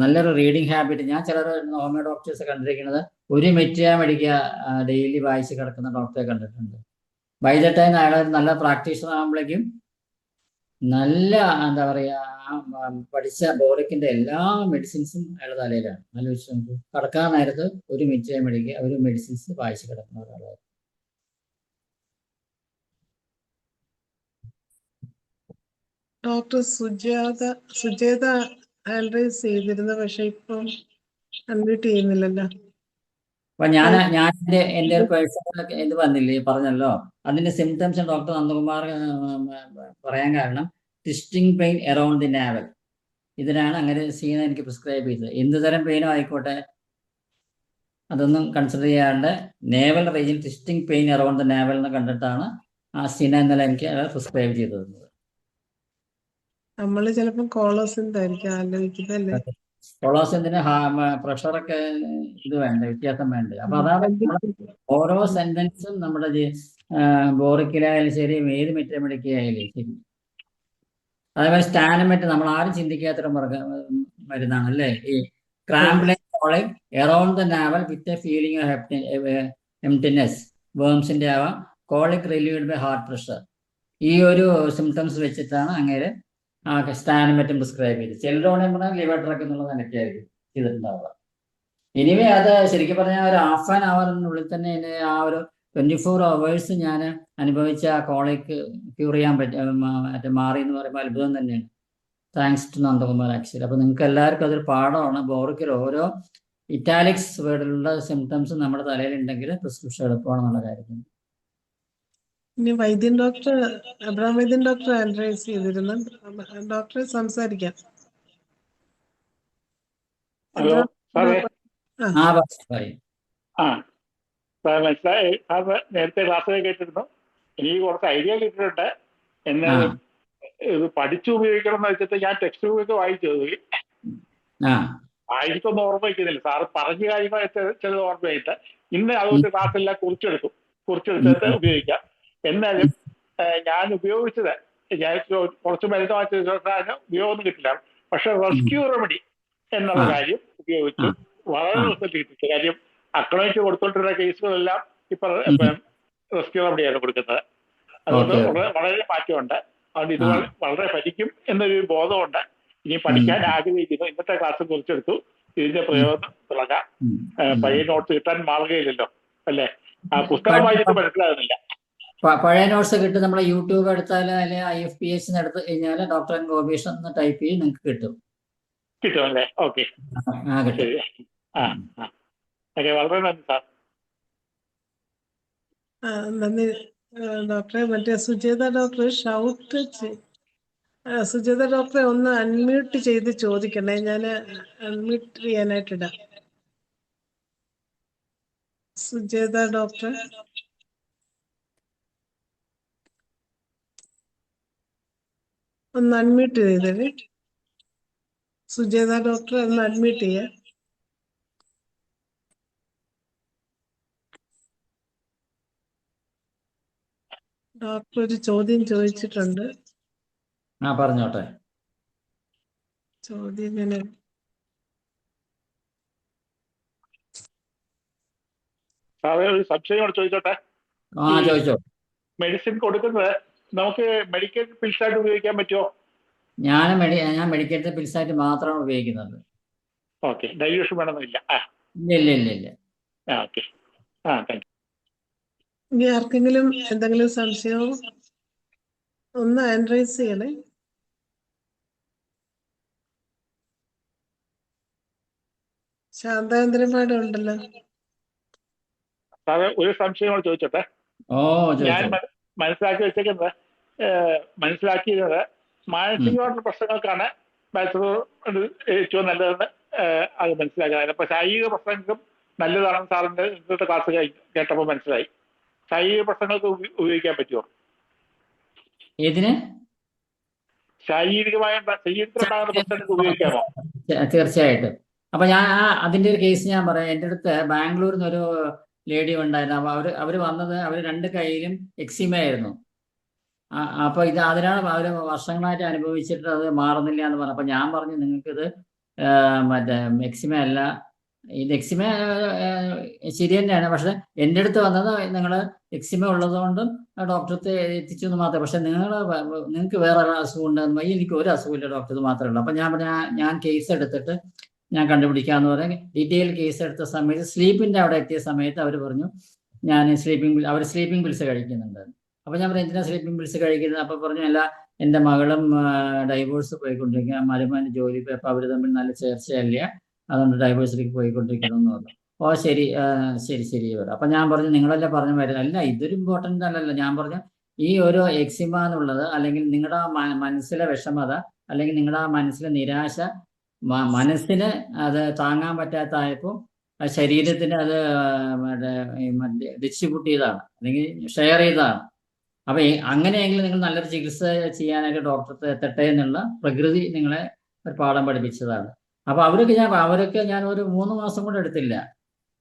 നല്ലൊരു റീഡിങ് ഹാബിറ്റ്. ഞാൻ ചിലർ ഹോമിയോ ഡോക്ടേഴ്സ് കണ്ടിരിക്കുന്നത് ഒരു മെഡിക്കുക ഡെയിലി വായിച്ച് കിടക്കുന്ന ഡോക്ടറെ കണ്ടിട്ടുണ്ട്. ബൈ ദ ടൈം അയാൾ നല്ല പ്രാക്ടീഷണർ ആകുമ്പോഴേക്കും നല്ല എന്താ പറയുക പഠിച്ച ബോറിക്കിന്റെ എല്ലാ മെഡിസിൻസും അയാളുടെ തലയിലാണ്. ആലോചിച്ച് നമുക്ക് കടക്കാൻ നേരത്ത് ഒരു മെഡിക്കുക ഒരു മെഡിസിൻസ് വായിച്ച് കിടക്കുന്ന ഒരാളാണ്. ഡോക്ടർ സുജേത ഹാൻഡ് റൈസ് ചെയ്തിരുന്നു. പക്ഷെ ഇപ്പം അൺമ്യൂട്ട് ചെയ്യുന്നില്ലല്ലോ. അപ്പൊ ഞാൻ എന്റെ പേഴ്സണൽ ഇത് വന്നില്ലേ, പറഞ്ഞല്ലോ, അതിന്റെ സിംറ്റംസ് ഡോക്ടർ നന്ദകുമാർ പറയാൻ കാരണം ട്വിസ്റ്റിംഗ് പെയിൻ അറൌണ്ട് ദി നാവൽ. ഇതിനാണ് അങ്ങനെ സീന എനിക്ക് പ്രിസ്ക്രൈബ് ചെയ്തത്. എന്ത് തരം പെയിനോ ആയിക്കോട്ടെ അതൊന്നും കൺസിഡർ ചെയ്യാണ്ട് navel region twisting pain around the navel എന്ന് കണ്ടിട്ടാണ് ആ സീന ഇന്നലെ എനിക്ക് പ്രിസ്ക്രൈബ് ചെയ്തു തന്നത്. നമ്മള് ചിലപ്പോൾ കോളോസിന്തായിരിക്കും ആലോചിക്കുന്നല്ലേ. കൊളോസിന് പ്രഷറൊക്കെ ഇത് വേണ്ട, വ്യത്യാസം വേണ്ട. അപ്പൊ അതാണ് ഓരോ സെന്റൻസും നമ്മുടെ ബോറിക്കിലായാലും ശരി, ഏത് മെഡിക്കയായാലും ശരി. അതേപോലെ സ്റ്റാനമെറ്റ് നമ്മൾ ആരും ചിന്തിക്കാത്തൊരു മരുന്നാണ് അല്ലേ ഈ crumbling colic around the navel with a feeling of emptiness. വേംസിന്റെ ആവാം. Colic relieved by hard pressure. ഈ ഒരു സിംറ്റംസ് വെച്ചിട്ടാണ് അങ്ങനെ സ്റ്റാനമെറ്റും പ്രിസ്ക്രൈബ് ചെയ്ത്. ചെൽഡോണിയം പറഞ്ഞാൽ ലിവർ ഡ്രഗ് എന്നുള്ളത് എനിക്കായിരിക്കും ചെയ്തിട്ടുണ്ടാവുക. ഇനിവേ അത് ശരിക്കും പറഞ്ഞാൽ ഒരു ഹാഫ് ആൻ അവറിനുള്ളിൽ തന്നെ ആ ഒരു 24 hours ഞാൻ അനുഭവിച്ച ആ കോളിക്ക് ക്യൂർ ചെയ്യാൻ മാറി എന്ന് പറയുമ്പോൾ അത്ഭുതം തന്നെയാണ്. Thanks to Nandakumar actually. അപ്പൊ നിങ്ങൾക്ക് എല്ലാവർക്കും അതൊരു പാഠമാണ്. ബോറിക്കിൽ ഓരോ ഇറ്റാലിക്സ് വേർഡിലുള്ള സിംറ്റംസ് നമ്മുടെ തലയിലുണ്ടെങ്കിൽ പ്രിസ്ക്രിപ്ഷൻ എളുപ്പമാണെന്നുള്ള കാര്യത്തിൽ. ഇനി അബ്രഹാം വൈദ്യൻ ഡോക്ടർ ഹാൻഡ് റൈസ് ചെയ്തിരുന്നു. ഡോക്ടറെ സംസാരിക്കാം. ഹലോ സാറേ. മനസ്സിലായി. നേരത്തെ ക്ലാസ്സിൽ കേട്ടിരുന്നു. എനിക്ക് കുറച്ച് ഐഡിയ കിട്ടിയിട്ടുണ്ട്. എന്നാലും ഇത് പഠിച്ചു ഉപയോഗിക്കണം എന്ന് വെച്ചിട്ട് ഞാൻ ടെക്സ്റ്റ് ബുക്കൊക്കെ വായിച്ചു ആയിരിക്കൊന്നും ഓർമ്മ വയ്ക്കുന്നില്ല. സാറ് പറഞ്ഞ കാര്യങ്ങൾ ചിലത് ഓർമ്മയായിട്ട് ഇന്ന് അതുകൊണ്ട് ക്ലാസ്സെല്ലാം കുറിച്ചെടുത്തിട്ട് ഉപയോഗിക്കാം. എന്നാലും ഞാൻ ഉപയോഗിച്ചത് കുറച്ച് മരുന്ന് വാങ്ങിച്ചതിന് ഉപയോഗമൊന്നും കിട്ടില്ല. പക്ഷെ റെസ്ക്യൂ റെമഡി എന്നുള്ള കാര്യം ഉപയോഗിച്ചു. വളരെ റിസൾട്ട് കിട്ടിച്ചു. കാര്യം അക്രമിച്ച് കൊടുത്തോണ്ടിരുന്ന കേസുകളെല്ലാം ഇപ്പൊ റെസ്ക്യൂ റെമഡിയാണ് കൊടുക്കുന്നത്. അതുകൊണ്ട് വളരെ മാറ്റമുണ്ട്. അതുകൊണ്ട് ഇത് വളരെ ഫലിക്കും എന്നൊരു ബോധമുണ്ട്. ഇനി പഠിക്കാൻ ആഗ്രഹിക്കുന്നു. ഇന്നത്തെ ക്ലാസ് കുറിച്ചെടുത്തു. ഇതിന്റെ പ്രയോജനം തുടങ്ങാം. പഴയ നോട്ട്സ് കിട്ടാൻ മാർഗമില്ലല്ലോ അല്ലേ? ആ പുസ്തകം വായിച്ചിട്ട് മനസ്സിലാകുന്നില്ല. പഴയ നോട്ട്സ് കിട്ടും. നമ്മളെ യൂട്യൂബ് എടുത്താൽ അല്ലെങ്കിൽ IFPH എടുത്ത് കഴിഞ്ഞാൽ ഡോക്ടർ എൻ ഗോപീഷൻ എന്ന് ടൈപ്പ് ചെയ്ത് നിങ്ങൾക്ക് കിട്ടും. കിട്ടും അല്ലേ? ഓക്കെ, കിട്ടും. ശരി. ആ ആ ഓക്കെ, വളരെ നന്ദി സാർ. നന്ദി ഡോക്ടറെ. മറ്റേ സുജേത ഡോക്ടർ സുജേത ഡോക്ടറെ ഒന്ന് അൺമ്യൂട്ട് ചെയ്ത് ചോദിക്കണേ. ഞാൻ അൺമ്യൂട്ട് ചെയ്യാനായിട്ടിടാം. സുജേത ഡോക്ടർ ഒന്ന് അൺമ്യൂട്ട് ചെയ്തേ. സുജേത ഡോക്ടർ ഒന്ന് അൺമ്യൂട്ട് ചെയ്യാം. ഡോക്ടർ ഒരു ചോദ്യം ചോദിച്ചിട്ടുണ്ട്. പറഞ്ഞോട്ടെ. ചോദ്യം ഞാൻ സാറേ ഒരു സംശയം ചോദിച്ചോട്ടെ. ചോദിച്ചോ. മെഡിസിൻ കൊടുക്കുന്നത് നമുക്ക് മെഡിക്കൽ പിൽസ് ആയിട്ട് ഉപയോഗിക്കാൻ പറ്റുമോ? ഞാൻ മെഡിക്കൽ പിൽസ് ആയിട്ട് മാത്രമാണ് ഉപയോഗിക്കുന്നത്. ഓക്കെ, ഡൈല്യൂഷൻ വേണമെന്നില്ല. ഇല്ല. Okay, thank you. ഇനി ആർക്കെങ്കിലും എന്തെങ്കിലും സംശയമോ ഒന്ന് ഹാൻഡ് റൈസ് ചെയ്യണേ. ശാന്തേന്ദ്രമായിട്ട് ഉണ്ടല്ലോ. സാറേ ഒരു സംശയം ചോദിച്ചോട്ടെ. ഞാൻ മനസ്സിലാക്കി വെച്ചേക്കുന്നത് മനസ്സിലാക്കിയത് മാനസികമായിട്ടുള്ള പ്രശ്നങ്ങൾക്കാണ് ബാച്ചിലർ ഏറ്റവും നല്ലതെന്ന് അത് മനസ്സിലാക്കാൻ. അപ്പൊ ശാരീരിക പ്രശ്നങ്ങൾക്കും നല്ലതാണെന്ന് സാറിന്റെ ഇന്നത്തെ ക്ലാസ് കേട്ടപ്പോൾ മനസ്സിലായി. ശാരീരിക പ്രശ്നങ്ങൾക്ക് ഉപയോഗിക്കാൻ പറ്റുമോ? ഏതിന്? ശാരീരികമായ ശരീരത്തിലുണ്ടാകുന്ന പ്രശ്നങ്ങൾക്ക് ഉപയോഗിക്കാമോ? തീർച്ചയായിട്ടും. അപ്പൊ ഞാൻ അതിന്റെ ഒരു കേസ് ഞാൻ പറയാം. എൻ്റെ അടുത്ത് ബാംഗ്ലൂരിൽ നിന്ന് ഒരു ലേഡി ഉണ്ടായിരുന്നു. അപ്പൊ അവര് വന്നത് അവര് 2 കൈയിലും എക്സിമ ആയിരുന്നു. അപ്പൊ അതിനാണ് അവര് വർഷങ്ങളായിട്ട് അനുഭവിച്ചിട്ട് അത് മാറുന്നില്ല എന്ന് പറഞ്ഞു. അപ്പൊ ഞാൻ പറഞ്ഞു നിങ്ങൾക്കിത് മറ്റേ എക്സിമ അല്ല, ഇത് എക്സിമ ശരി തന്നെയാണ്. പക്ഷെ എൻ്റെ അടുത്ത് വന്നത് നിങ്ങൾ എക്സിമ ഉള്ളതുകൊണ്ടും ഡോക്ടറെ എത്തിച്ചു എന്ന് മാത്രമേ. പക്ഷെ നിങ്ങൾക്ക് വേറെ അസുഖം ഉണ്ടെന്ന് എനിക്ക് ഒരു അസുഖമില്ല ഡോക്ടർ, ഇത് മാത്രമേ ഉള്ളൂ. അപ്പൊ ഞാൻ പറഞ്ഞ ഞാൻ കേസ് എടുത്തിട്ട് ഞാൻ കണ്ടുപിടിക്കാന്ന് പറഞ്ഞ് ഡീറ്റെയിൽ കേസ് എടുത്ത സമയത്ത് സ്ലീപ്പിന്റെ അവിടെ എത്തിയ സമയത്ത് അവർ പറഞ്ഞു ഞാൻ സ്ലീപ്പിംഗ് പിൽസ് കഴിക്കുന്നുണ്ട്. അപ്പൊ ഞാൻ പറഞ്ഞു എന്തിനാ സ്ലീപ്പിംഗ് പിൽസ് കഴിക്കുന്നത്? അപ്പൊ പറഞ്ഞു അല്ല, എൻ്റെ മകളും ഡൈവോഴ്സ് പോയിക്കൊണ്ടിരിക്കുക, മരുമാൻ്റെ ജോലി പോയി, അപ്പൊ അവർ തമ്മിൽ നല്ല ചേർച്ചയല്ല, അതുകൊണ്ട് ഡൈവോഴ്സിലേക്ക് പോയിക്കൊണ്ടിരിക്കണമെന്ന് പറഞ്ഞു. ഓ ശരി ശരി വരും. അപ്പൊ ഞാൻ പറഞ്ഞു നിങ്ങളല്ലേ പറഞ്ഞ മരുന്ന് അല്ല, ഇതൊരു ഇമ്പോർട്ടൻ്റ് അല്ലല്ലോ. ഞാൻ പറഞ്ഞു ഈ ഒരു എക്സിമ എന്നുള്ളത് അല്ലെങ്കിൽ നിങ്ങളുടെ മനസ്സിലെ വിഷമത അല്ലെങ്കിൽ നിങ്ങളുടെ മനസ്സിലെ നിരാശ മനസ്സിന് അത് താങ്ങാൻ പറ്റാത്തായപ്പോൾ ശരീരത്തിന് അത് ഡിസ്ട്രിബ്യൂട്ട് ചെയ്തതാണ് അല്ലെങ്കിൽ ഷെയർ ചെയ്തതാണ്. അപ്പൊ അങ്ങനെയെങ്കിൽ നിങ്ങൾ നല്ലൊരു ചികിത്സ ചെയ്യാനായിട്ട് ഡോക്ടറെ എത്തട്ടെ എന്നുള്ള പ്രകൃതി നിങ്ങളെ ഒരു പാഠം പഠിപ്പിച്ചതാണ്. അപ്പൊ അവരൊക്കെ ഞാൻ ഒരു 3 മാസം കൊണ്ട് എടുത്തില്ല.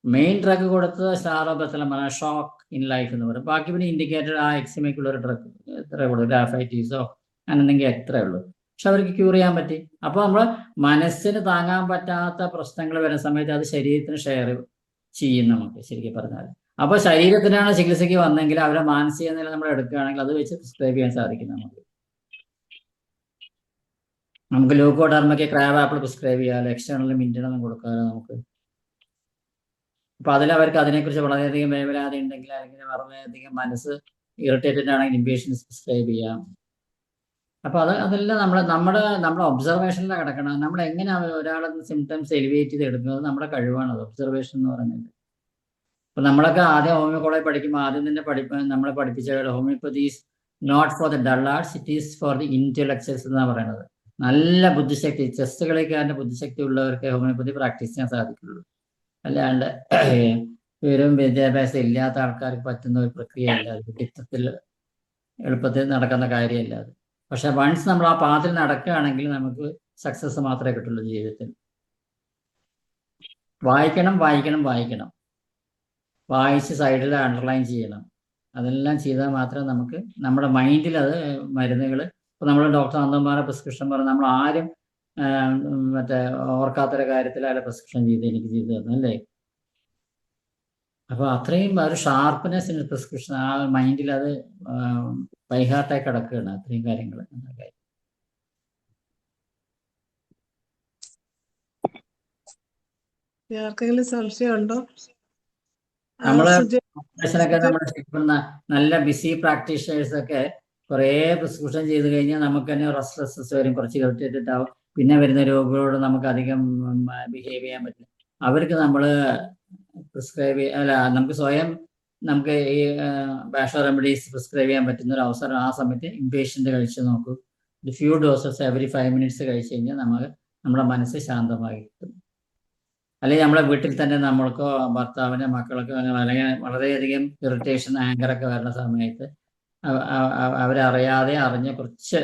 മെയിൻ ഡ്രഗ് കൊടുത്തത് സ്റ്റാറോബെത്തലമാണ്, ഷോക്ക് ഇൻ ലൈഫ് എന്ന് പറയും. ബാക്കി പിന്നെ ഇൻഡിക്കേറ്റഡ് ആ എക്സിമയ്ക്കുള്ള ഒരു ഡ്രഗ് എത്ര ഉള്ളൂ, ഗ്രാഫൈറ്റീസോ അങ്ങനെന്തെങ്കിൽ എത്രയേ ഉള്ളൂ. പക്ഷെ അവർക്ക് ക്യൂർ ചെയ്യാൻ പറ്റി. അപ്പോൾ നമ്മൾ മനസ്സിന് താങ്ങാൻ പറ്റാത്ത പ്രശ്നങ്ങൾ വരുന്ന സമയത്ത് അത് ശരീരത്തിന് ഷെയർ ചെയ്യും നമുക്ക് ശരിക്കും പറഞ്ഞാൽ. അപ്പൊ ശരീരത്തിനാണ് ചികിത്സയ്ക്ക് വന്നെങ്കിൽ അവരെ മാനസിക നില നമ്മൾ എടുക്കുകയാണെങ്കിൽ അത് വെച്ച് പ്രിസ്ക്രൈബ് ചെയ്യാൻ സാധിക്കും നമുക്ക് ലൂക്കോഡെർമയ്ക്ക് ക്രാബ് ആപ്പിൾ പ്രിസ്ക്രൈബ് ചെയ്യാമല്ലോ, എക്സ്റ്റേണൽ മിന്റിനൊന്നും കൊടുക്കാമല്ലോ നമുക്ക്. അപ്പൊ അവർക്ക് അതിനെക്കുറിച്ച് വളരെയധികം വേവലാതി ഉണ്ടെങ്കിൽ അല്ലെങ്കിൽ വളരെയധികം മനസ്സ് ഇറിറ്റേറ്റഡ് ആണെങ്കിൽ ഇൻവേഷൻസ് പ്രിസ്ക്രൈബ് ചെയ്യാം. അപ്പൊ അതെല്ലാം നമ്മുടെ ഒബ്സർവേഷനിലാണ് കിടക്കണം. നമ്മൾ എങ്ങനെ ഒരാളെ സിംറ്റംസ് എലിവേറ്റ് ചെയ്ത് എടുക്കുന്നത് നമ്മുടെ കഴിവാണ്. അത് ഒബ്സർവേഷൻ എന്ന് പറയുന്നത്. അപ്പൊ നമ്മളൊക്കെ ആദ്യം ഹോമിയോ കോളേജ് പഠിക്കുമ്പോൾ ആദ്യം തന്നെ നമ്മളെ പഠിപ്പിച്ച homoeopathy is not for the dullards, it is for the intellectuals എന്നാണ് പറയുന്നത്. നല്ല ബുദ്ധിശക്തി, ചെസ് കളിക്കാരൻ്റെ ബുദ്ധിശക്തി ഉള്ളവർക്ക് ഹോമിയോപ്പതി പ്രാക്ടീസ് ചെയ്യാൻ സാധിക്കുള്ളൂ. അല്ലാണ്ട് വിവരവും വിദ്യാഭ്യാസം ഇല്ലാത്ത ആൾക്കാർക്ക് പറ്റുന്ന ഒരു പ്രക്രിയയല്ല അത്. വ്യക്തിത്വത്തിൽ എളുപ്പത്തിൽ നടക്കുന്ന കാര്യമല്ല അത്. പക്ഷെ വൺസ് നമ്മൾ ആ പാത്തിൽ നടക്കുകയാണെങ്കിൽ നമുക്ക് സക്സസ് മാത്രമേ കിട്ടുള്ളൂ ജീവിതത്തിൽ. വായിക്കണം വായിച്ച് സൈഡിൽ അണ്ടർലൈൻ ചെയ്യണം. അതെല്ലാം ചെയ്താൽ മാത്രമേ നമുക്ക് നമ്മുടെ മൈൻഡിൽ അത് മരുന്നുകൾ ഇപ്പോൾ നമ്മൾ ഡോക്ടർ നന്ദകുമാരെ പ്രിസ്ക്രിപ്ഷൻ പറഞ്ഞ് നമ്മൾ ആരും മറ്റേ ഓർക്കാത്തൊരു കാര്യത്തിൽ അയാളെ പ്രിസ്ക്രിപ്ഷൻ എനിക്ക് ചെയ്തു തന്നു അല്ലേ. അപ്പോൾ അത്രയും ഒരു ഷാർപ്പ്നെസ് പ്രിസ്ക്രിപ്ഷൻ ആ മൈൻഡിൽ അത് ബൈഹാർട്ടായി കിടക്കുകയാണ് അത്രയും കാര്യങ്ങൾ. ആർക്കെങ്കിലും സംശയമുണ്ടോ? നമ്മള് സുജയ് നമ്മൾ ശരിക്കും നല്ല ബിസി പ്രാക്ടീഷണേഴ്സ് ഒക്കെ കുറേ പ്രിസ്ക്രിപ്ഷൻ ചെയ്ത് കഴിഞ്ഞാൽ നമുക്ക് തന്നെ റെസ്റ്റ്ലെസ്നെസ് വരും, കുറച്ച് ഇറിറ്റേറ്റഡ് ആവും, പിന്നെ വരുന്ന രോഗികളോട് നമുക്ക് അധികം ബിഹേവ് ചെയ്യാൻ പറ്റില്ല. അവർക്ക് നമ്മൾ പ്രിസ്ക്രൈബ് അല്ല, നമുക്ക് സ്വയം നമുക്ക് ഈ ബാഷോ റെമഡീസ് പ്രിസ്ക്രൈബ് ചെയ്യാൻ പറ്റുന്ന ഒരു അവസരം ആ സമയത്ത് ഇംപേഷ്യൻ്റ് കഴിച്ച് നോക്കൂ. ഒരു ഫ്യൂ ഡോസസ് എവറി 5 minutes കഴിച്ച് കഴിഞ്ഞാൽ നമ്മുടെ മനസ്സ് ശാന്തമായി കിട്ടും. അല്ലെങ്കിൽ നമ്മളെ വീട്ടിൽ തന്നെ നമ്മൾക്കോ ഭർത്താവിനോ മക്കൾക്കോ അങ്ങനെ വളരെയധികം ഇറിറ്റേഷൻ, ആങ്കറൊക്കെ വരുന്ന സമയത്ത് അവരറിയാതെ അറിഞ്ഞ കുറച്ച്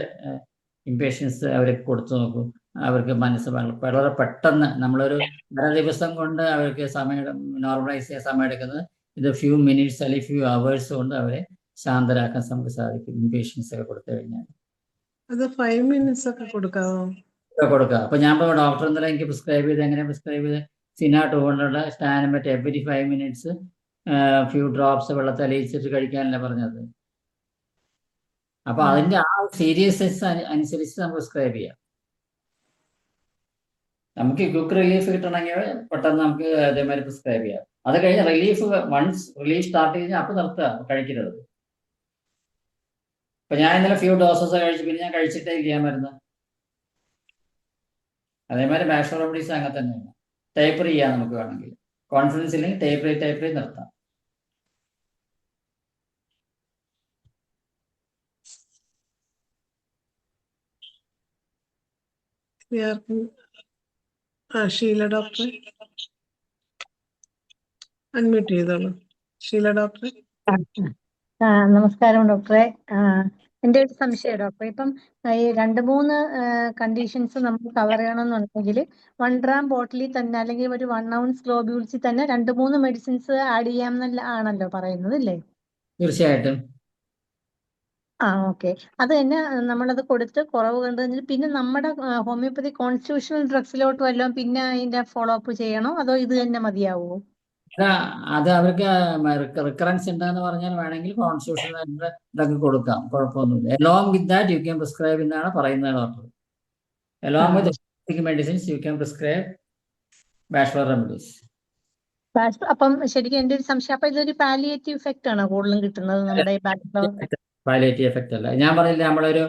ഇംപേഷ്യൻസ് അവർക്ക് കൊടുത്തു നോക്കും. അവർക്ക് മനസ്സ് വളരെ പെട്ടെന്ന് നമ്മളൊരു അര ദിവസം കൊണ്ട് അവർക്ക് സമയം നോർമലൈസ് ചെയ്യാൻ സമയം എടുക്കുന്നത് ഇത് ഫ്യൂ മിനിറ്റ്സ് അല്ലെങ്കിൽ ഫ്യൂ അവേഴ്സ് കൊണ്ട് അവരെ ശാന്തരാക്കാൻ നമുക്ക് സാധിക്കും ഇംപേഷ്യൻസ് ഒക്കെ കൊടുത്തു കഴിഞ്ഞാൽ. അത് 5 minutes ഒക്കെ കൊടുക്കാവോ? കൊടുക്കുക. അപ്പൊ ഞാൻ ഡോക്ടർ ഇന്നലെ എനിക്ക് പ്രിസ്ക്രൈബ് ചെയ്ത് എങ്ങനെ പ്രിസ്ക്രൈബ് ചെയ്ത് സിന 200 സ്റ്റാനമെറ്റ് എവറി 5 minutes ഫ്യൂ ഡ്രോപ്സ് വെള്ളത്തിൽ അലിയിച്ചിട്ട് കഴിക്കാനല്ലേ പറഞ്ഞത്. അപ്പൊ അതിന്റെ ആ സീരിയസ്നെസ് അനുസരിച്ച് നമുക്ക് പ്രിസ്ക്രൈബ് ചെയ്യാം. നമുക്ക് ക്വിക്ക് റിലീഫ് കിട്ടണമെങ്കിൽ പെട്ടെന്ന് നമുക്ക് അതേമാതിരി പ്രിസ്ക്രൈബ് ചെയ്യാം. അത് കഴിഞ്ഞ് വൺസ് റിലീഫ് സ്റ്റാർട്ട് കഴിഞ്ഞാൽ അപ്പൊ നിർത്തുക, കഴിക്കരുത്. ഇപ്പൊ ഞാൻ ഇന്നലെ ഫ്യൂ ഡോസസ് കഴിച്ചു, പിന്നെ ഞാൻ കഴിച്ചിട്ടേ ചെയ്യാൻ മരുന്ന്. അതേമാതിരി ബാഷോ റെമഡീസ് അങ്ങനെ തന്നെയാണ്. ടേപ്പർ ചെയ്യാം നമുക്ക് വേണമെങ്കിൽ, കോൺഫിഡൻസ് ഇല്ലെങ്കിൽ ടേപ്പർ നിർത്താം. ഷീല ഡോക്ടർ അൺമ്യൂട്ട് ചെയ്തോളൂ. ഷീല ഡോക്ടർ. നമസ്കാരം ഡോക്ടറെ. എൻ്റെ ഒരു സംശയം ഡോക്ടറെ, ഇപ്പം ഈ 2-3 കണ്ടീഷൻസ് നമുക്ക് കവർ ചെയ്യണമെന്നുണ്ടെങ്കിൽ 1 gram ബോട്ടിലിൽ തന്നെ അല്ലെങ്കിൽ ഒരു 1 ounce ഗ്ലോബ്യൂൾസിൽ തന്നെ 2-3 മെഡിസിൻസ് ആഡ് ചെയ്യാമെന്നല്ല ആണല്ലോ പറയുന്നത്, അല്ലേ? തീർച്ചയായിട്ടും. ഓക്കെ. അത് തന്നെ നമ്മളത് കൊടുത്ത് കുറവ് കണ്ടു കഴിഞ്ഞാൽ പിന്നെ നമ്മുടെ ഹോമിയോപ്പതി കോൺസ്റ്റിറ്റ്യൂഷണൽ ഡ്രഗ്സിലോട്ട് വല്ലതും പിന്നെ അതിന്റെ ഫോളോ അപ്പ് ചെയ്യണോ, അതോ ഇത് തന്നെ മതിയാവുമോ? അത് അവർക്ക് റിക്കറൻസ് ഉണ്ടെന്ന് പറഞ്ഞാൽ വേണമെങ്കിൽ കോൺസ്റ്റിറ്റ്യൂഷണൽ ഇതൊക്കെ കൊടുക്കാം, കുഴപ്പമൊന്നുമില്ല. Along with that you can prescribe എന്നാണ് പറയുന്നത് doctor. Along with medicines you can prescribe Bach remedies. അപ്പം ശരിക്കും എൻ്റെ ഒരു സംശയം, അപ്പൊ ഇതൊരു പാലിയേറ്റീവ് ഇഫക്റ്റ് ആണോ കൂടുതലും കിട്ടുന്നത് നമ്മുടെ പാലിയേറ്റീവ് എഫക്റ്റ് അല്ല. ഞാൻ പറഞ്ഞില്ല, നമ്മളൊരു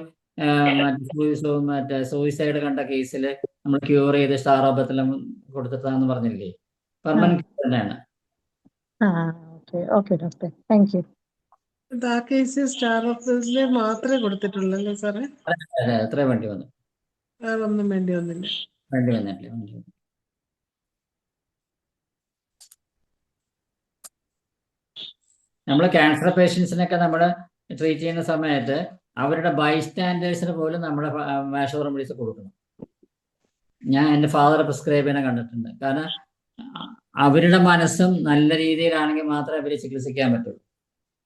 മറ്റേ സൂയിസൈഡ് കണ്ട കേസിൽ നമ്മൾ ക്യൂർ ചെയ്ത് സ്റ്റാറോബത്തിലും കൊടുത്തിട്ടാന്ന് പറഞ്ഞില്ലേ, പെർമനന്റ് തന്നെയാണ്. Okay doctor, thank you. ആ കേസ് സ്റ്റാർ ഓഫീസിലെ മാത്രമേ കൊടുത്തിട്ടുള്ളൂ സാറേ? എത്ര വേണ്ടി വന്നു? വേറൊന്നും വേണ്ടി വന്നില്ല. വേണ്ടി വന്നിട്ടില്ല. നമ്മൾ ക്യാൻസർ പേഷ്യൻസിനൊക്കെ നമ്മൾ ട്രീറ്റ് ചെയ്യുന്ന സമയത്ത് അവരുടെ ബൈസ്റ്റാൻഡേഴ്സിന് പോലും നമ്മുടെ ബാഷോ റെമഡീസ് കൊടുക്കണം. ഞാൻ എൻ്റെ ഫാദറെ പ്രിസ്ക്രൈബ് ചെയ്യാൻ കണ്ടിട്ടുണ്ട്. കാരണം അവരുടെ മനസ്സും നല്ല രീതിയിലാണെങ്കിൽ മാത്രമേ അവരെ ചികിത്സിക്കാൻ പറ്റുള്ളൂ.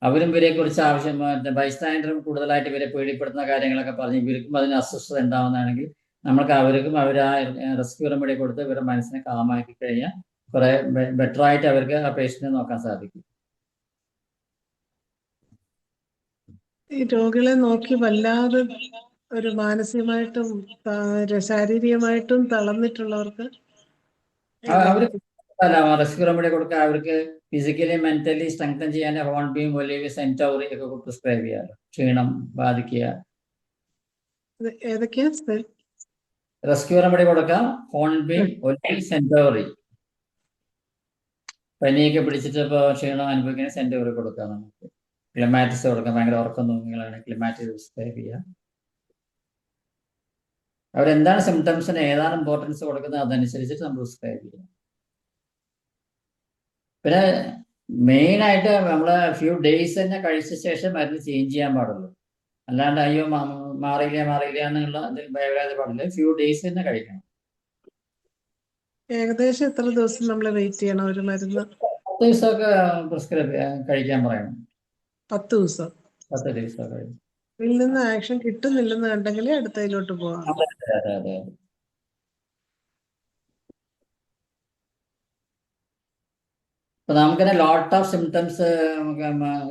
അവരും ഇവരെക്കുറിച്ച് ആവശ്യമായിട്ട് ബൈസ്റ്റാൻഡറും കൂടുതലായിട്ട് ഇവരെ പേടിപ്പെടുത്തുന്ന കാര്യങ്ങളൊക്കെ പറഞ്ഞ് ഇവർക്കും അതിന് അസ്വസ്ഥത ഉണ്ടാവുന്നതാണെങ്കിൽ നമ്മൾക്ക് അവർക്കും അവർ ആ റെസ്ക്യൂ റെമഡി കൊടുത്ത് ഇവരുടെ മനസ്സിനെ കാമാക്കി കഴിഞ്ഞാൽ കുറെ ബെറ്റർ ആയിട്ട് അവർക്ക് ആ പേഷ്യന്റിനെ നോക്കാൻ സാധിക്കും. ഈ രോഗികളെ നോക്കി വല്ലാതെ ഒരു മാനസികമായിട്ടും ശാരീരികമായിട്ടും തളർന്നിട്ടുള്ളവർക്ക് റെസ്ക്യൂ റെമഡി കൊടുക്കുക. അവർക്ക് ഫിസിക്കലി മെന്റലി സ്ട്രെങ്തൻ ചെയ്യാൻ ഹോൺബീം, ഒലിവ്, സെന്റൗറി ഒക്കെ പ്രിസ്ക്രൈബ് ചെയ്യാറ്. ക്ഷീണം ബാധിക്കുക ഏതൊക്കെയാ? റെസ്ക്യൂ റെമഡി കൊടുക്കാം, ഹോൺബീം, ഒലിവ്, സെന്റൗറി. പനിയൊക്കെ പിടിച്ചിട്ട് ഇപ്പോൾ ക്ഷീണം അനുഭവിക്കുന്ന സെന്റൗറി കൊടുക്കാം. നമുക്ക് ക്ലിമാറ്റിസ് കൊടുക്കാം. ഭയങ്കര ഉറക്കം തോന്നുകയാണ് ക്ലിമാറ്റിസ് പ്രിസ്ക്രൈബ് ചെയ്യാം. അവരെന്താണ് സിംറ്റംസിന് ഏതാണ് ഇമ്പോർട്ടൻസ് കൊടുക്കുന്നത് അതനുസരിച്ചിട്ട് നമ്മൾ പ്രിസ്ക്രൈബ് ചെയ്യാം. പിന്നെ മെയിൻ ആയിട്ട് നമ്മള് ഫ്യൂ ഡേയ്സ് തന്നെ കഴിച്ച ശേഷം മരുന്ന് ചേഞ്ച് ചെയ്യാൻ പാടുള്ളൂ. അല്ലാണ്ട് അയ്യോ മാറിയില്ല എന്നുള്ള ഭയങ്കര പാടില്ല. ഫ്യൂ ഡേയ്സ് തന്നെ കഴിക്കണം. ഏകദേശം എത്ര ദിവസം നമ്മൾ വെയിറ്റ് ചെയ്യണം ഒരു മരുന്ന്? 10 ദിവസമൊക്കെ പ്രിസ്ക്രൈബ് കഴിക്കാൻ പറയണം. 10 ദിവസം? 10 ദിവസം കഴിയും. ഇതിൽ നിന്ന് ആക്ഷൻ കിട്ടുന്നില്ലെന്ന് കണ്ടെങ്കിൽ അടുത്തതിലോട്ട് പോവാം. അതെ. അപ്പൊ നമുക്കിന്നെ ലോട്ട് ഓഫ് സിംറ്റംസ്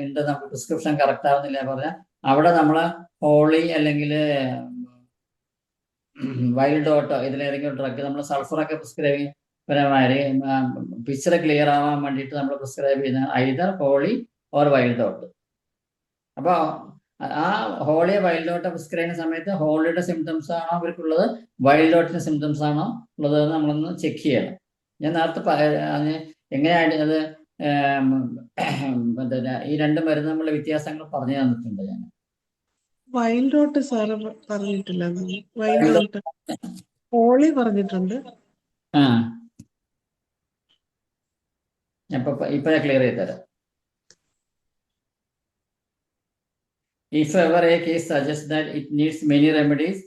ഉണ്ട്, നമുക്ക് പ്രിസ്ക്രിപ്ഷൻ കറക്റ്റ് ആവുന്നില്ല പറഞ്ഞാൽ അവിടെ നമ്മള് ഹോളി അല്ലെങ്കിൽ വൈൽഡ് ഡോട്ടോ ഇതിലേതെങ്കിലും ഡ്രഗ് നമ്മൾ സൾഫറൊക്കെ പ്രിസ്ക്രൈബ് ചെയ്യും. പരമാതിരി പിക്ചർ ക്ലിയർ ആവാൻ വേണ്ടിയിട്ട് നമ്മൾ പ്രിസ്ക്രൈബ് ചെയ്യുന്ന either holy or wild out. അപ്പോൾ ആ ഹോളിയോ വൈൽഡ് ഔട്ട് പ്രിസ്ക്രൈബ് ചെയ്യുന്ന സമയത്ത് ഹോളിയുടെ സിംറ്റംസ് ആണോ അവർക്കുള്ളത്, വൈൽഡ് ഔട്ടിന്റെ സിംറ്റംസ് ആണോ ഉള്ളത് നമ്മളൊന്ന് ചെക്ക് ചെയ്യണം. ഞാൻ നേരത്തെ എങ്ങനെയാണ് അത് ഈ രണ്ട് മരുന്ന് തമ്മിലുള്ള വ്യത്യാസങ്ങൾ പറഞ്ഞു തന്നിട്ടുണ്ട് ഞാൻ. വൈൽഡ് ഔട്ട് സാറ് പറഞ്ഞിട്ടില്ല. വൈൽഡ് ഔട്ട് ഹോളി പറഞ്ഞിട്ടുണ്ട്. ആ ഇപ്പൊ ഞാൻ ക്ലിയർ ചെയ്ത് തരാം. If ever a case suggests that it needs many remedies,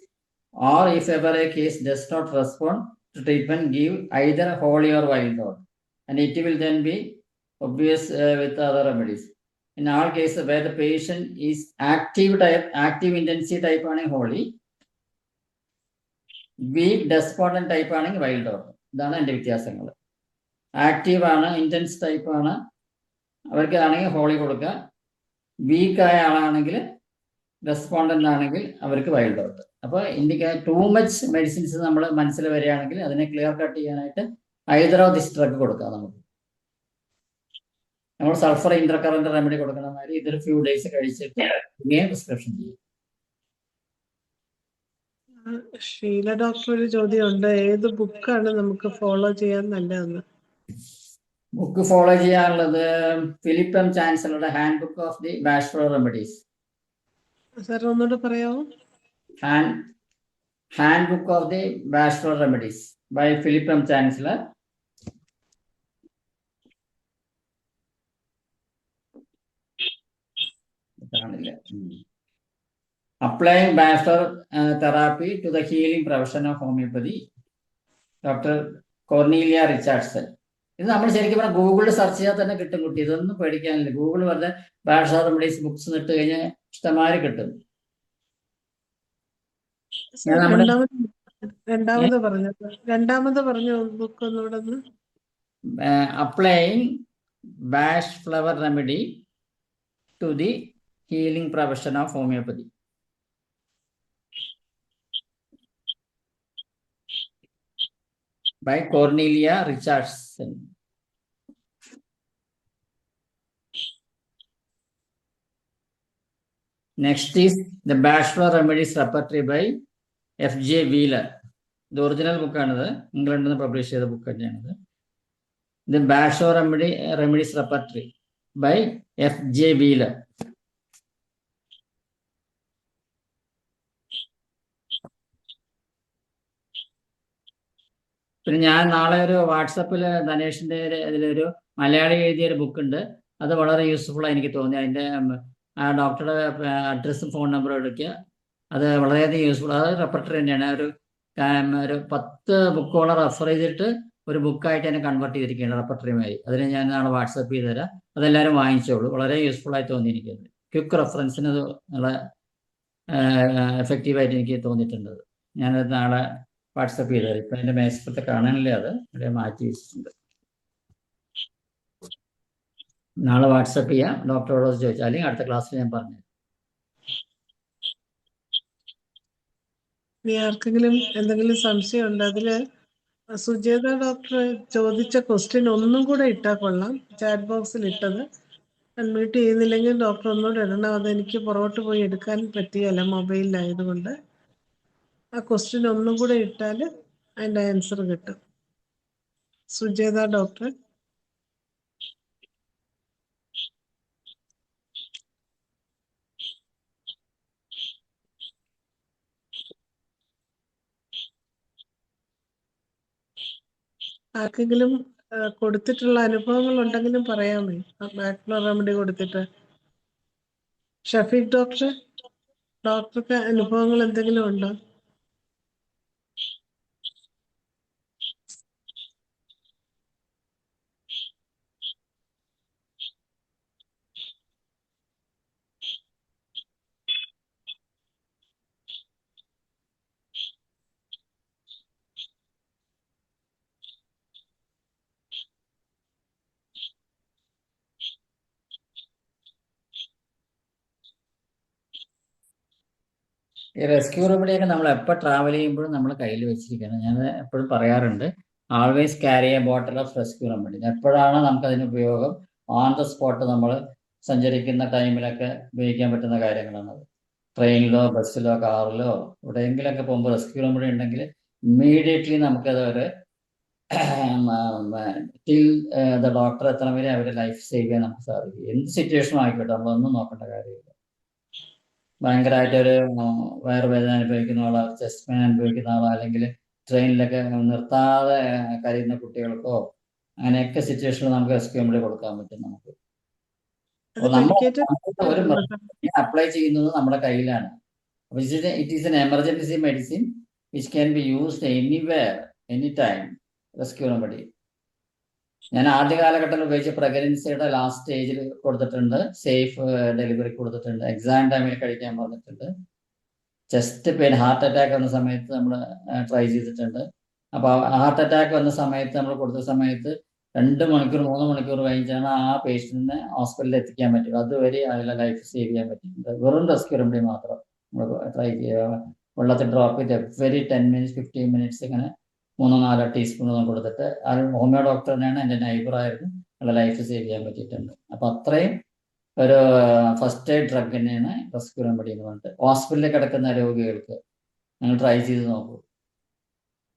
or if ever a case does not respond to treatment, give either holy or wild out, and it will then be obvious with other remedies. In all cases where the patient is active intensity type ആണ് holy, weak despondent type ആണ് wild out. ഇതാണ് എൻ്റെ വ്യത്യാസങ്ങൾ. Active ആണ്, intense type ആണ്, അവർക്ക് ആണെങ്കിൽ holy കൊടുക്കുക. വീക്കായ ആളാണെങ്കിൽ, റെസ്പോണ്ടന്റ് ആണെങ്കിൽ അവർക്ക് വൈൽഡ് ഔട്ട്. അപ്പോൾ ടൂ മച്ച് മെഡിസിൻസ് നമ്മൾ മനസ്സിൽ വരികയാണെങ്കിൽ അതിനെ ക്ലിയർ കട്ട് ചെയ്യാനായിട്ട് ഐദർ ഓഫ് ദിസ് ഡ്രഗ് കൊടുക്കാം. നമ്മൾ സൾഫർ ഇന്റർകറന്റ് റെമഡി കൊടുക്കുന്ന മാതിരി ഇതൊരു ഫ്യൂ ഡേയ്സ് കഴിച്ചിട്ട് ഇങ്ങനെ പ്രിസ്ക്രിപ്ഷൻ ചെയ്യും. ഷീല ഡോക്ടർ ഒരു ചോദ്യമുണ്ട്, ഏത് ബുക്കാണ് നമുക്ക് ഫോളോ ചെയ്യാൻ നല്ലതെന്ന്? ബുക്ക് ഫോളോ ചെയ്യാനുള്ളത് ഫിലിപ്പ് എം ചാൻസലറുടെ handbook of the Bach flower remedies. Sir ഒന്നുകൂടെ പറയാമോ? Handbook of the Bach flower remedies by Philip M Chancellor. Applying Bach flower therapy to the healing profession of homoeopathy, doctor Cornelia Richardson. ഇത് നമ്മൾ ശരിക്കും പറഞ്ഞാൽ ഗൂഗിളിൽ search ചെയ്താൽ തന്നെ കിട്ടും കുട്ടി. ഇതൊന്നും പേടിക്കാനില്ല. ഗൂഗിൾ വെറുതെ ബാഷ്ലർ റെമഡീസ് ബുക്സ് ഇട്ട് കഴിഞ്ഞാൽ ഇഷ്ടമാതിരി കിട്ടും. രണ്ടാമത് പറഞ്ഞ ബുക്ക് ഒന്നുകൂടെ ഒന്ന്. Applying Bach flower remedy to the healing profession of homoeopathy. By Cornelia Richardson. Next is the Bachelor Remedies Repertory by F.J. Wheeler. The original book is England published the book. The Bachelor Remedies Repertory by F.J. Wheeler. പിന്നെ ഞാൻ നാളെ ഒരു വാട്സപ്പിൽ ധനേഷിൻ്റെ ഇതിലൊരു Malayali എഴുതിയൊരു book ഉണ്ട്. അത് വളരെ യൂസ്ഫുള്ളായി എനിക്ക് തോന്നി. അതിൻ്റെ ആ ഡോക്ടറുടെ അഡ്രസ്സും ഫോൺ നമ്പറും എടുക്കുക. അത് വളരെയധികം യൂസ്ഫുൾ. അത് റെപ്പർട്ടറി തന്നെയാണ്. ഒരു 10 ബുക്കോളം റെഫർ ചെയ്തിട്ട് ഒരു ബുക്കായിട്ട് തന്നെ കൺവേർട്ട് ചെയ്തിരിക്കുകയാണ് റെപ്പർട്ടറിയുമായി. അതിന് ഞാൻ നാളെ വാട്സപ്പ് ചെയ്ത് തരാം. അതെല്ലാവരും വാങ്ങിച്ചോളൂ. വളരെ യൂസ്ഫുള്ളായി തോന്നി എനിക്കത്. ക്വിക്ക് റെഫറൻസിന് അത് നല്ല എഫക്റ്റീവായിട്ട് എനിക്ക് തോന്നിയിട്ടുണ്ട്. ഞാനത് നാളെ വാട്സപ്പ് ചെയ്തത്. ഇപ്പം എൻ്റെ മേശപ്പുറത്ത് കാണാനില്ല, അത് ഇവിടെ മാറ്റി വെച്ചിട്ടുണ്ട്. നാളെ വാട്സപ്പ് ചെയ്യാം. ഡോക്ടറോട് ചോദിച്ചാൽ അല്ലെങ്കിൽ അടുത്ത ക്ലാസ്സിൽ ഞാൻ പറഞ്ഞു. ഇനി ആർക്കെങ്കിലും എന്തെങ്കിലും സംശയം ഉണ്ട്, അതില് സുജേത ഡോക്ടർ ചോദിച്ച ക്വസ്റ്റ്യൻ ഒന്നും കൂടെ ഇട്ടാൽ കൊള്ളാം. ചാറ്റ് ബോക്സിൽ ഇട്ടത് അൺമ്യൂട്ട് ചെയ്യുന്നില്ലെങ്കിൽ ഡോക്ടർ ഒന്നുകൂടെ ഇടണം. അതെനിക്ക് പുറകോട്ട് പോയി എടുക്കാൻ പറ്റിയല്ല, മൊബൈലിലായതുകൊണ്ട്. ആ ക്വസ്റ്റ്യൻ ഒന്നും കൂടെ ഇട്ടാൽ അതിൻ്റെ ആൻസർ കിട്ടും. സുജേത ഡോക്ടർ. ആർക്കെങ്കിലും കൊടുത്തിട്ടുള്ള അനുഭവങ്ങൾ ഉണ്ടെങ്കിലും പറയാമേ, ബാക്ക്ലോ റെമഡി കൊടുത്തിട്ട്. ഷഫീഖ് ഡോക്ടർക്ക് അനുഭവങ്ങൾ എന്തെങ്കിലും ഉണ്ടോ? ഈ റെസ്ക്യൂ റെമഡിയൊക്കെ നമ്മൾ എപ്പോൾ ട്രാവൽ ചെയ്യുമ്പോഴും നമ്മൾ കയ്യിൽ വെച്ചിരിക്കണം. ഞാൻ എപ്പോഴും പറയാറുണ്ട്, always carry A bottle of rescue remedy. എപ്പോഴാണ് നമുക്കതിന് ഉപയോഗം? ഓൺ ദ സ്പോട്ട് നമ്മൾ സഞ്ചരിക്കുന്ന ടൈമിലൊക്കെ ഉപയോഗിക്കാൻ പറ്റുന്ന കാര്യങ്ങളാണത്. ട്രെയിനിലോ ബസ്സിലോ കാറിലോ എവിടെയെങ്കിലൊക്കെ പോകുമ്പോൾ റെസ്ക്യൂ റെമഡി ഉണ്ടെങ്കിൽ ഇമ്മീഡിയറ്റ്ലി നമുക്കത് ഒരു ടിൽ ദ ഡോക്ടർ എത്ര വരെ അവരുടെ ലൈഫ് സേവ് ചെയ്യാൻ നമുക്ക് സാധിക്കും. എന്ത് സിറ്റുവേഷനും ആയിക്കോട്ടെ, നമ്മളൊന്നും നോക്കേണ്ട കാര്യമില്ല. ഭയങ്കരമായിട്ട് ഒരു വയറുവേദന അനുഭവിക്കുന്ന ആളോ, ചെസ്റ്റ് പെയിൻ അനുഭവിക്കുന്ന ആളോ, അല്ലെങ്കിൽ ട്രെയിനിലൊക്കെ നിർത്താതെ കരയുന്ന കുട്ടികൾക്കോ, അങ്ങനെയൊക്കെ സിറ്റുവേഷനിൽ നമുക്ക് റെസ്ക്യൂ റെമഡി കൊടുക്കാൻ പറ്റും നമുക്ക്. അത് അപ്പോൾ നമ്മൾ മെഡിക്കേറ്റഡ് ഒരു അപ്ലൈ ചെയ്യുന്നത് നമ്മുടെ കയ്യിലാണ്. It is N emergency medicine which can be used anywhere any time. Rescue remedy ഞാൻ ആദ്യ കാലഘട്ടത്തിൽ ഉപയോഗിച്ച പ്രഗ്നൻസിയുടെ ലാസ്റ്റ് സ്റ്റേജിൽ കൊടുത്തിട്ടുണ്ട്, സേഫ് ഡെലിവറി കൊടുത്തിട്ടുണ്ട്, എക്സാം ടൈമിൽ കഴിക്കാൻ പറഞ്ഞിട്ടുണ്ട്, ചെസ്റ്റ് പെയിൻ ഹാർട്ട് അറ്റാക്ക് വന്ന സമയത്ത് നമ്മൾ ട്രൈ ചെയ്തിട്ടുണ്ട്. അപ്പോൾ ഹാർട്ട് അറ്റാക്ക് വന്ന സമയത്ത് നമ്മൾ കൊടുത്ത സമയത്ത് 2 മണിക്കൂർ 3 മണിക്കൂർ കഴിഞ്ഞാണ് ആ പേഷ്യന്റിനെ ഹോസ്പിറ്റലിൽ എത്തിക്കാൻ പറ്റും. അതുവരെ അയാളുടെ ലൈഫ് സേവ് ചെയ്യാൻ പറ്റിയിട്ടുണ്ട്. വെറും റെസ്ക്യൂ റെമഡി മാത്രം നമ്മൾ ട്രൈ ചെയ്യുക. വെള്ളത്തിൽ ഡ്രോപ്പ് ചെയ്ത് എവരി 10 മിനിറ്റ്സ് 15 മിനിറ്റ്സ് ഇങ്ങനെ 3-4 ടീസ്പൂൺ കൊടുത്തിട്ട് ആ ഹോമിയോ ഡോക്ടർ തന്നെയാണ്, എൻ്റെ നൈബറായിരുന്നു, അയാളുടെ ലൈഫ് സേവ് ചെയ്യാൻ പറ്റിയിട്ടുണ്ട്. അപ്പം അത്രയും ഒരു ഫസ്റ്റ് എയ്ഡ് ഡ്രഗ് തന്നെയാണ് റെസ്ക്യൂ റെമഡി എന്ന് പറഞ്ഞിട്ട്. ഹോസ്പിറ്റലിൽ കിടക്കുന്ന രോഗികൾക്ക് നിങ്ങൾ ട്രൈ ചെയ്ത് നോക്കൂ.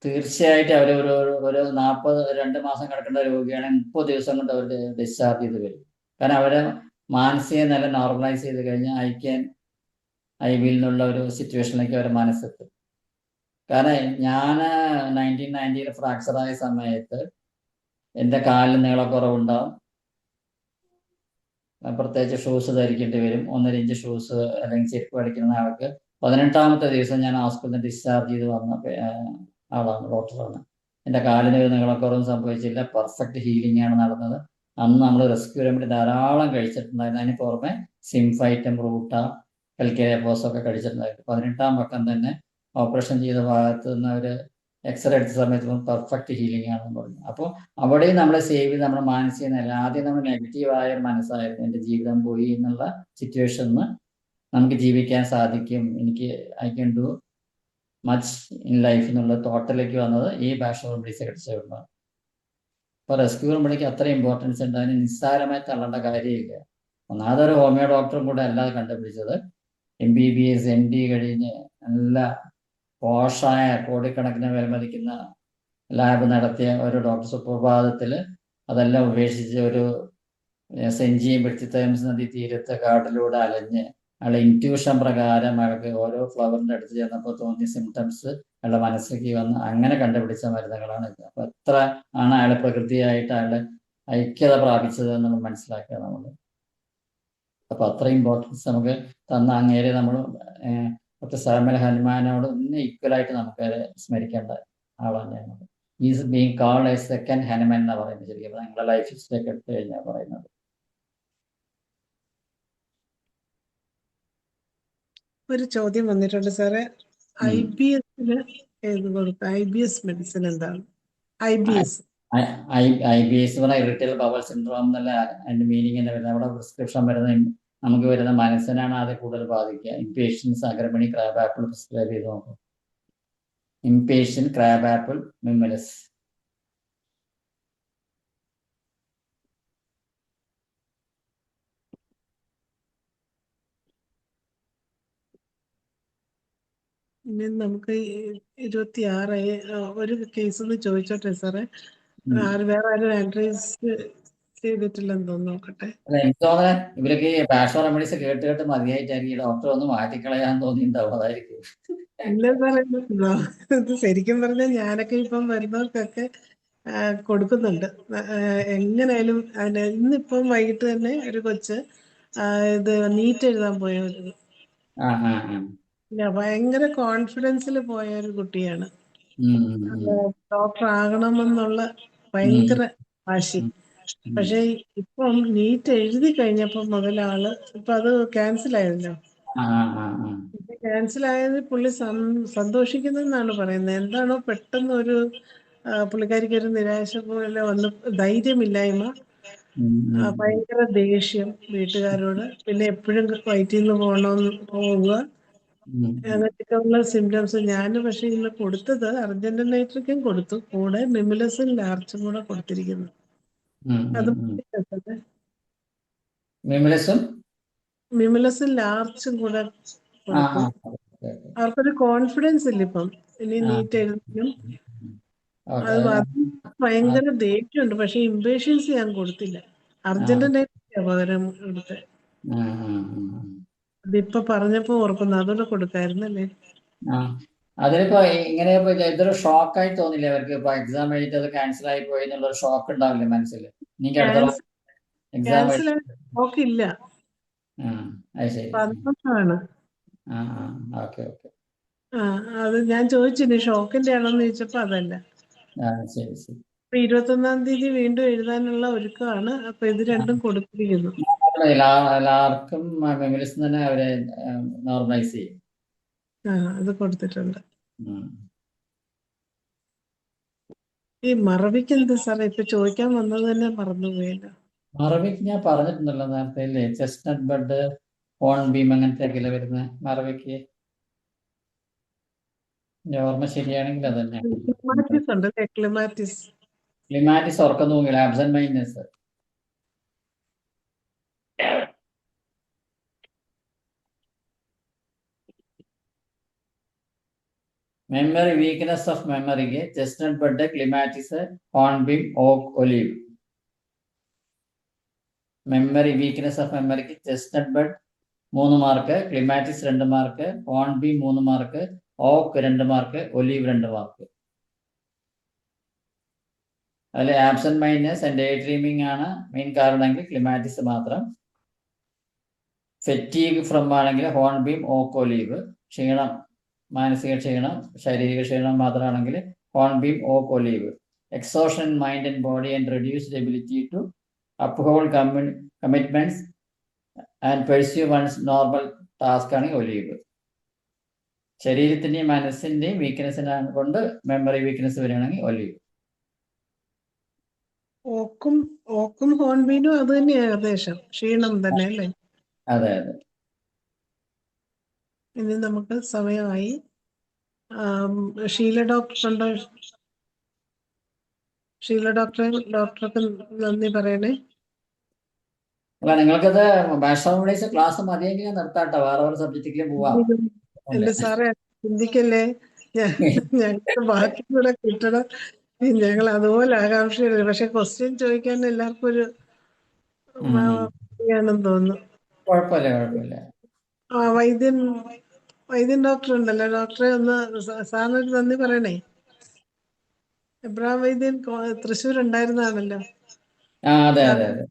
തീർച്ചയായിട്ടും അവർ ഒരു 2 മാസം കിടക്കേണ്ട രോഗിയാണെങ്കിൽ 30 ദിവസം കൊണ്ട് അവർ ഡിസ്ചാർജ് ചെയ്ത് വരും. കാരണം അവരെ മാനസിക നില നോർമലൈസ് ചെയ്ത് കഴിഞ്ഞാൽ ഐ വിൽ എന്നുള്ള ഒരു സിറ്റുവേഷനിലേക്ക് അവരെ മനസ്സെത്തും. കാരണം ഞാൻ 1990 ഫ്രാക്ചറായ സമയത്ത് എൻ്റെ കാലിൽ നീളക്കുറവുണ്ടാവും, പ്രത്യേകിച്ച് ഷൂസ് ധരിക്കേണ്ടി വരും. 1.5 ഇഞ്ച് ഷൂസ് അല്ലെങ്കിൽ ചെരുപ്പ് അടിക്കുന്ന ആൾക്ക് 18ാമത്തെ ദിവസം ഞാൻ ഹോസ്പിറ്റലിൽ ഡിസ്ചാർജ് ചെയ്ത് വന്ന ആളാണ്, ഡോക്ടറാണ്. എൻ്റെ കാലിന് ഒരു നീളക്കുറവും സംഭവിച്ചില്ല, പെർഫെക്റ്റ് ഹീലിംഗ് ആണ് നടന്നത്. അന്ന് നമ്മൾ റെസ്ക്യൂ റെമഡി ധാരാളം കഴിച്ചിട്ടുണ്ടായിരുന്നു. അതിന് പുറമെ സിംഫൈറ്റം, റൂട്ട, കൽക്കേരിയപ്പോസൊക്കെ കഴിച്ചിട്ടുണ്ടായിരുന്നു. 18ാം പക്കം തന്നെ ഓപ്പറേഷൻ ചെയ്ത ഭാഗത്ത് നിന്ന് ഒരു എക്സ്റേ എടുത്ത സമയത്ത് പെർഫെക്റ്റ് ഹീലിംഗ് ആണെന്ന് പറഞ്ഞു. അപ്പോൾ അവിടെയും നമ്മളെ സേവ് ചെയ്ത് നമ്മുടെ മാനസിക നില, ആദ്യം നമ്മൾ നെഗറ്റീവായ ഒരു മനസ്സായിരുന്നു, എൻ്റെ ജീവിതം പോയി എന്നുള്ള സിറ്റുവേഷനിൽ നമുക്ക് ജീവിക്കാൻ സാധിക്കും, I can do much in life എന്നുള്ള തോട്ടിലേക്ക് വന്നത് ഈ ബാഷോ റെമഡീസ് കഴിച്ചുകൊണ്ടാണ്. അപ്പോൾ റെസ്ക്യൂ റെമഡിക്ക് അത്ര ഇമ്പോർട്ടൻസ് ഉണ്ട്. അതിന് നിസ്സാരമായി തള്ളേണ്ട കാര്യമില്ല. ഒന്നാമതൊരു ഹോമിയോ ഡോക്ടറും കൂടെ അല്ലാതെ കണ്ടുപിടിച്ചത്, MBBS MD കഴിഞ്ഞ് നല്ല പോഷായ കോടിക്കണക്കിന് വിലമതിക്കുന്ന ലാബ് നടത്തിയ ഒരു ഡോക്ടർ സുപ്രഭാതത്തിൽ അതെല്ലാം ഉപേക്ഷിച്ച് ഒരു സെഞ്ചിയും വെട്ടിത്തൈംസ് നദി തീരത്ത് കാട്ടിലൂടെ അലഞ്ഞ് അയാളുടെ ഇൻറ്റ്യൂഷൻ പ്രകാരം അയാൾക്ക് ഓരോ ഫ്ലവറിൻ്റെ അടുത്ത് ചെന്നപ്പോൾ തോന്നിയ സിംറ്റംസ് അയാളുടെ മനസ്സിലേക്ക് വന്ന് അങ്ങനെ കണ്ടുപിടിച്ച മരുന്നുകളാണ് ഇത്. അപ്പോൾ എത്ര ആണ് അയാൾ പ്രകൃതിയായിട്ട് അയാളുടെ ഐക്യത പ്രാപിച്ചത് എന്ന് മനസ്സിലാക്കുക നമ്മൾ. അപ്പോൾ അത്ര ഇമ്പോർട്ടൻസ് നമുക്ക് തന്ന അങ്ങേരെ നമ്മൾ ഡോക്ടർ സാമുവൽ ഹനുമാനോട് ഇന്ന് ഈക്വലായിട്ട് നമുക്ക് സ്മരിക്കേണ്ട ആളാണ്. Is being called a second Hanuman എന്നാണ് പറയുന്നത്. ശരിക്കും നിങ്ങളുടെ ലൈഫ് ഹിസ്റ്ററി ഒക്കെ എടുത്തു കഴിഞ്ഞാൽ പറയുന്നത്. ഒരു ചോദ്യം വന്നിട്ടുണ്ട് സാറേ, IBS ഏത് കൊടുക്കാം? IBS മെഡിസിൻ എന്താണ്? IBS പറഞ്ഞാൽ ഇറിറ്റബിൾ ബവൽ സിൻഡ്രോം എന്നല്ല അതിന്റെ മീനിങ് തന്നെ വരുന്നത്. അവിടെ പ്രിസ്ക്രിപ്ഷൻ വരുന്ന നമുക്ക് വരുന്ന മനസ്സിനാണ് അത് കൂടുതൽ ബാധിക്കുക. Impatiens, agrimony, crab apple prescribe ചെയ്ത് നോക്കും. Impatiens, crab apple, mimulus. ഇനി നമുക്ക് 26 ഒരു കേസ് ഒന്ന് ചോദിച്ചോട്ടെ സാറേ. വേറെ ആരും ആൻട്രീസ് ചെയ്തിട്ടില്ലെന്ന് തോന്നുന്നു, നോക്കട്ടെ. എനിക്ക് തോന്നുന്നത് ഇവരൊക്കെ ബാഷോ റെമഡീസ് കേട്ട് മതിയായിട്ടായിരിക്കും ഡോക്ടർ ഒന്ന് മാറ്റിക്കളയാൻ തോന്നിയിട്ടുണ്ടാവും, അതായിരിക്കും. ഇല്ല സാറേ, ഇത് ശരിക്കും പറഞ്ഞാൽ ഞാനൊക്കെ ഇപ്പം വരുന്നവർക്കൊക്കെ കൊടുക്കുന്നുണ്ട്. എങ്ങനെയായാലും ഇന്നിപ്പം വൈകിട്ട് തന്നെ ഒരു കൊച്ച് ഇത് നീറ്റ് എഴുതാൻ പോയത്, ഭയങ്കര കോൺഫിഡൻസിൽ പോയ ഒരു കുട്ടിയാണ്. ഡോക്ടർ ആകണമെന്നുള്ള ഭയങ്കര വാശി. പക്ഷെ ഇപ്പം നീറ്റ് എഴുതി കഴിഞ്ഞപ്പോ മുതൽ ആള് ഇപ്പൊ അത് ക്യാൻസൽ ആയല്ലോ. ക്യാൻസൽ ആയത് പുള്ളി സന്തോഷിക്കുന്നെന്നാണ് പറയുന്നത്. എന്താണോ പെട്ടെന്ന് ഒരു പുള്ളിക്കാരിക്ക് ഒരു നിരാശ പോലെ വന്ന്, ധൈര്യമില്ലായ്മ, ഭയങ്കര ദേഷ്യം വീട്ടുകാരോട്, പിന്നെ എപ്പോഴും വയറ്റിൽ നിന്ന് പോവുക, അങ്ങനെയൊക്കെ ഉള്ള സിംറ്റംസ്. ഞാൻ പക്ഷെ ഇന്ന് കൊടുത്തത് അർജന്റീൻ നൈട്രിക്കും കൊടുത്തു, കൂടെ മിമിലസും ലാർച്ചും കൂടെ കൊടുത്തിരിക്കുന്നു. അത് മിമിലസും മിമിലസും ലാർച്ചും കൂടെ കൊടുത്തു. അവർക്കൊരു കോൺഫിഡൻസ് ഇല്ല ഇപ്പം, ഇനി നീറ്റ് എഴുതാനും. അത് ഭയങ്കര ദേഷ്യമുണ്ട്, പക്ഷെ ഇംപേഷ്യൻസ് ഞാൻ കൊടുത്തില്ല. അർജന്റീൻ നൈട്രിക്കാ പകരം എടുത്തത്. അതിപ്പോ പറഞ്ഞപ്പോ ഓർക്കുന്നു, അതോടെ കൊടുക്കായിരുന്നല്ലേ. അതിനിപ്പോ ഇങ്ങനെ ഇതൊരു ഷോക്കായി തോന്നില്ലേ അവർക്ക്? ഇപ്പൊ എക്സാം എഴുതിയിട്ട് അത് ക്യാൻസൽ ആയി പോയി എന്നുള്ളൊരു ഷോക്ക് ഉണ്ടാവില്ലേ മനസ്സിൽ? എനിക്ക് അടുത്ത എക്സാം ഷോക്കില്ല, അത് ശരി. സന്തോഷമാണ്. Okay okay. അത് ഞാൻ ചോദിച്ചിനി ഷോക്കിന്റെ ആണോന്ന് ചോദിച്ചപ്പോ അതല്ല. ശരി ശരി. 21-ാം തീയതി വീണ്ടും എഴുതാനുള്ള ഒരുക്കമാണ്. അപ്പൊ ഇത് രണ്ടും കൊടുത്തിരിക്കുന്നു. എല്ലാവർക്കും മിമിലസ് തന്നെ അവരെ നോർമലൈസ് ചെയ്യും. അത് കൊടുത്തിട്ടുണ്ട്. ഈ മറവിക്ക് എന്ത് സാറേ ഇപ്പൊ ചോദിക്കാൻ വന്നത് തന്നെ മറന്നുപോയല്ലോ. മറവിക്ക് ഞാൻ പറഞ്ഞിട്ടുണ്ടല്ലോ നേരത്തെ അല്ലേ, ചെസ്റ്റ്നട്ട് ബഡ്, ഹോൺ ബീം അങ്ങനത്തെ ഒക്കെ വരുന്ന മറവിക്ക്. ഓർമ്മ ശരിയാണെങ്കിൽ അത് തന്നെയാണ്. ക്ലിമാറ്റിസ് ഉണ്ട്, ക്ലിമാറ്റിസ്. ക്ലിമാറ്റിസ് ഉറക്കം തൂങ്ങില്ല, absent mindedness. Memory weakness of മെമ്മറിക്ക് chestnut bud, clematis, hornbeam, oak, olive. Memory weakness of മെമ്മറിക്ക് chestnut bud 3 mark, clematis 2 mark, hornbeam 3 mark, oak 2 mark, olive 2 mark. അതിൽ absent mindedness and daydreaming ആണ് main കാരണമെങ്കിൽ clematis മാത്രം. Fatigue from ആണെങ്കിൽ hornbeam, oak, olive. ക്ഷീണം, മാനസിക ക്ഷീണം, ശാരീരിക ക്ഷീണം മാത്രമാണെങ്കിൽ hornbeam, oak, olive. Exhaustion mind and body and reduced ability to uphold commitments and pursue one's normal task ആണ് ഒലീവ്. ശരീരത്തിന്റെയും മനസ്സിന്റെയും വീക്ക്നെസ്സിനെ കൊണ്ട് മെമ്മറി വീക്ക്നെസ് വരികയാണെങ്കിൽ ഒലീവ്. ഓക്കും ഹോൺബീനും അത് തന്നെ ഏകദേശം ക്ഷീണം തന്നെ അല്ലേ? അതെ അതെ. ഇനി നമുക്ക് സമയമായി. ഷീല ഡോക്ടർ ഉണ്ടോ? ഷീല ഡോക്ടർക്ക് നന്ദി പറയണേ. അല്ല, നിങ്ങൾക്കത് ബാഷോമേഴ്സ് ക്ലാസ് മതിയെങ്കിൽ ഞാൻ നിർത്താട്ടോ, വേറെ സബ്ജക്റ്റിലേക്ക് പോവാം. എന്റെ സാറേ ചിന്തിക്കല്ലേ, ഞങ്ങൾക്ക് ബാക്കി കൂടെ കിട്ടണം. ഞങ്ങൾ അതുപോലെ ആകാംക്ഷയുണ്ട്, പക്ഷെ ക്വസ്റ്റ്യൻ ചോദിക്കാൻ എല്ലാവർക്കും ഒരു ആണെന്ന് തോന്നുന്നു. കുഴപ്പമില്ല കുഴപ്പമില്ല. വൈദ്യൻ ഡോക്ടർ ഉണ്ടല്ലോ, ഡോക്ടറെ ഒന്ന് സാറിനൊരു നന്ദി പറയണേ. എബ്രഹാം വൈദ്യൻ തൃശ്ശൂർ ഉണ്ടായിരുന്നാണല്ലോ. അതെ അതെ അതെ.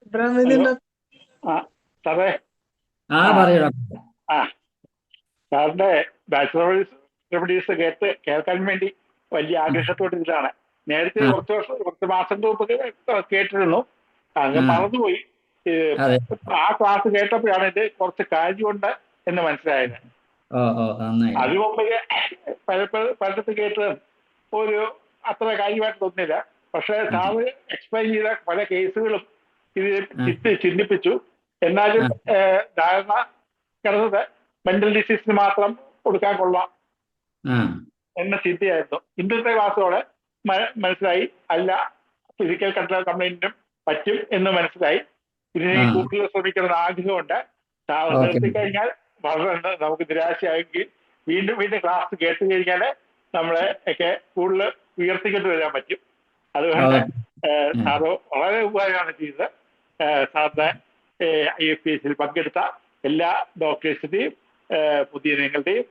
എബ്രഹാം വൈദ്യൻ ഡോക്ടർ. സാറേ സാറിന്റെ ബാച്ചുലർ റെമഡീസ് കേൾക്കാൻ വേണ്ടി വലിയ ആഗ്രഹത്തോടെ നേരത്തെ കുറച്ച് മാസം മുമ്പ് കേട്ടിരുന്നു, അങ്ങ് മറന്നുപോയി. ആ ക്ലാസ് കേട്ടപ്പോഴാണ് ഇത് കുറച്ച് കാര്യമുണ്ട് എന്ന് മനസ്സിലായത്. അതിനു മുമ്പ് പലയിടത്ത് കേട്ടത് ഒരു അത്ര കാര്യമായിട്ട് തോന്നില്ല. പക്ഷെ സാറ് എക്സ്പ്ലെയിൻ ചെയ്ത പല കേസുകളും ഇത് ചിന്തിപ്പിച്ചു. എന്നാലും ധാരണ കിടന്നത് മെന്റൽ ഡിസീസിന് മാത്രം കൊടുക്കാൻ കൊള്ളാം എന്ന ചിന്തയായിരുന്നു. ഇന്നത്തെ ക്ലാസ്സോടെ മനസ്സിലായി, അല്ല, ഫിസിക്കൽ കൺട്രോൾ കംപ്ലൈന്റിനും പറ്റും എന്ന് മനസ്സിലായി. ഇതിനെ കൂടുതൽ ശ്രമിക്കണമെന്ന് ആഗ്രഹമുണ്ട്. നിർത്തിക്കഴിഞ്ഞാൽ വളരെ നമുക്ക് നിരാശയായെങ്കിൽ വീണ്ടും ക്ലാസ് കേട്ട് കഴിഞ്ഞാൽ നമ്മളെ ഒക്കെ കൂടുതൽ ഉയർത്തിക്കൊണ്ട് വരാൻ പറ്റും. അതുകൊണ്ട് സാറ് വളരെ ഉപകാരമാണ് ചെയ്തത്. സാറിന്റെ IFPS പങ്കെടുത്ത എല്ലാ ഡോക്ടേഴ്സിന്റെയും പൊതുജനങ്ങളുടെയും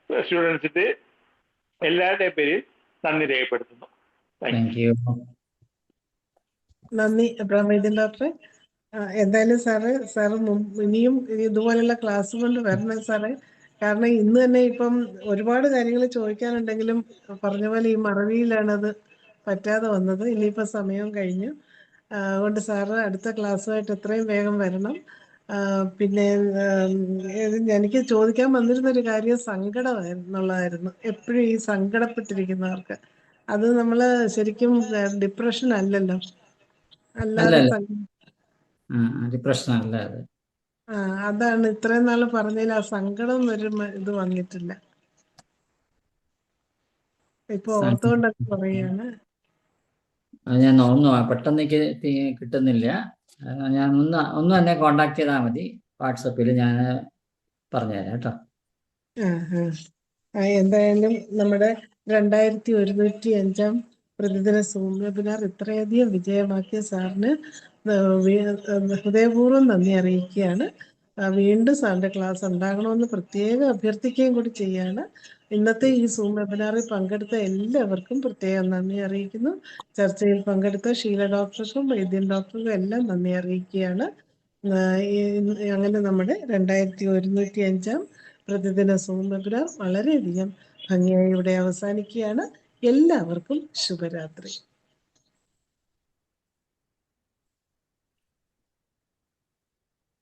സ്റ്റുഡൻസിന്റെയും എല്ലാവരുടെയും പേരിൽ നന്ദി രേഖപ്പെടുത്തുന്നു. നന്ദി എബ്രഹാം വൈദ്യൻ ഡോക്ടറെ. എന്തായാലും സാറ് ഇനിയും ഇതുപോലുള്ള ക്ലാസ് കൊണ്ട് വരണം സാറേ. കാരണം ഇന്ന് തന്നെ ഇപ്പം ഒരുപാട് കാര്യങ്ങൾ ചോദിക്കാനുണ്ടെങ്കിലും പറഞ്ഞ പോലെ ഈ മറവിയിലാണത് പറ്റാതെ വന്നത്. ഇനിയിപ്പോൾ സമയം കഴിഞ്ഞു. അതുകൊണ്ട് സാറ് അടുത്ത ക്ലാസ്സുമായിട്ട് എത്രയും വേഗം വരണം. പിന്നെ എനിക്ക് ചോദിക്കാൻ വന്നിരുന്നൊരു കാര്യം സങ്കടമായിരുന്നുള്ളതായിരുന്നു. എപ്പോഴും ഈ സങ്കടപ്പെട്ടിരിക്കുന്നവർക്ക് അത് നമ്മൾ ശരിക്കും ഡിപ്രഷൻ അല്ലല്ലോ, അല്ലാതെ ഡിപ്രഷൻ അല്ല അത്. അതാണ് ഇത്രയും നാൾ പറഞ്ഞതിൽ ആ സങ്കടം ഇത് വന്നിട്ടില്ല. ഇപ്പൊ ഓർത്തുകൊണ്ടൊക്കെ പറയാണ്. ഞാൻ പെട്ടെന്ന് എനിക്ക് കിട്ടുന്നില്ല. ഞാൻ ഒന്ന് എന്നെ കോണ്ടാക്ട് ചെയ്താൽ മതി. വാട്സപ്പിൽ ഞാൻ പറഞ്ഞുതരാം കേട്ടോ. എന്തായാലും നമ്മുടെ 2105 പ്രതിദിന സൂം വെബിനാർ ഇത്രയധികം വിജയമാക്കിയ സാറിന് ഹൃദയപൂർവ്വം നന്ദി അറിയിക്കുകയാണ്. വീണ്ടും സാറിൻ്റെ ക്ലാസ് ഉണ്ടാകണമെന്ന് പ്രത്യേകം അഭ്യർത്ഥിക്കുകയും കൂടി ചെയ്യാണ്. ഇന്നത്തെ ഈ സൂം വെബിനാറിൽ പങ്കെടുത്ത എല്ലാവർക്കും പ്രത്യേകം നന്ദി അറിയിക്കുന്നു. ചർച്ചയിൽ പങ്കെടുത്ത ഷീല ഡോക്ടർക്കും വൈദ്യൻ ഡോക്ടർക്കും എല്ലാം നന്ദി അറിയിക്കുകയാണ്. അങ്ങനെ നമ്മുടെ 2105 പ്രതിദിന സൂം വെബിനാർ വളരെയധികം ഭംഗിയായി ഇവിടെ അവസാനിക്കുകയാണ്. എല്ലാവർക്കും ശുഭരാത്രി.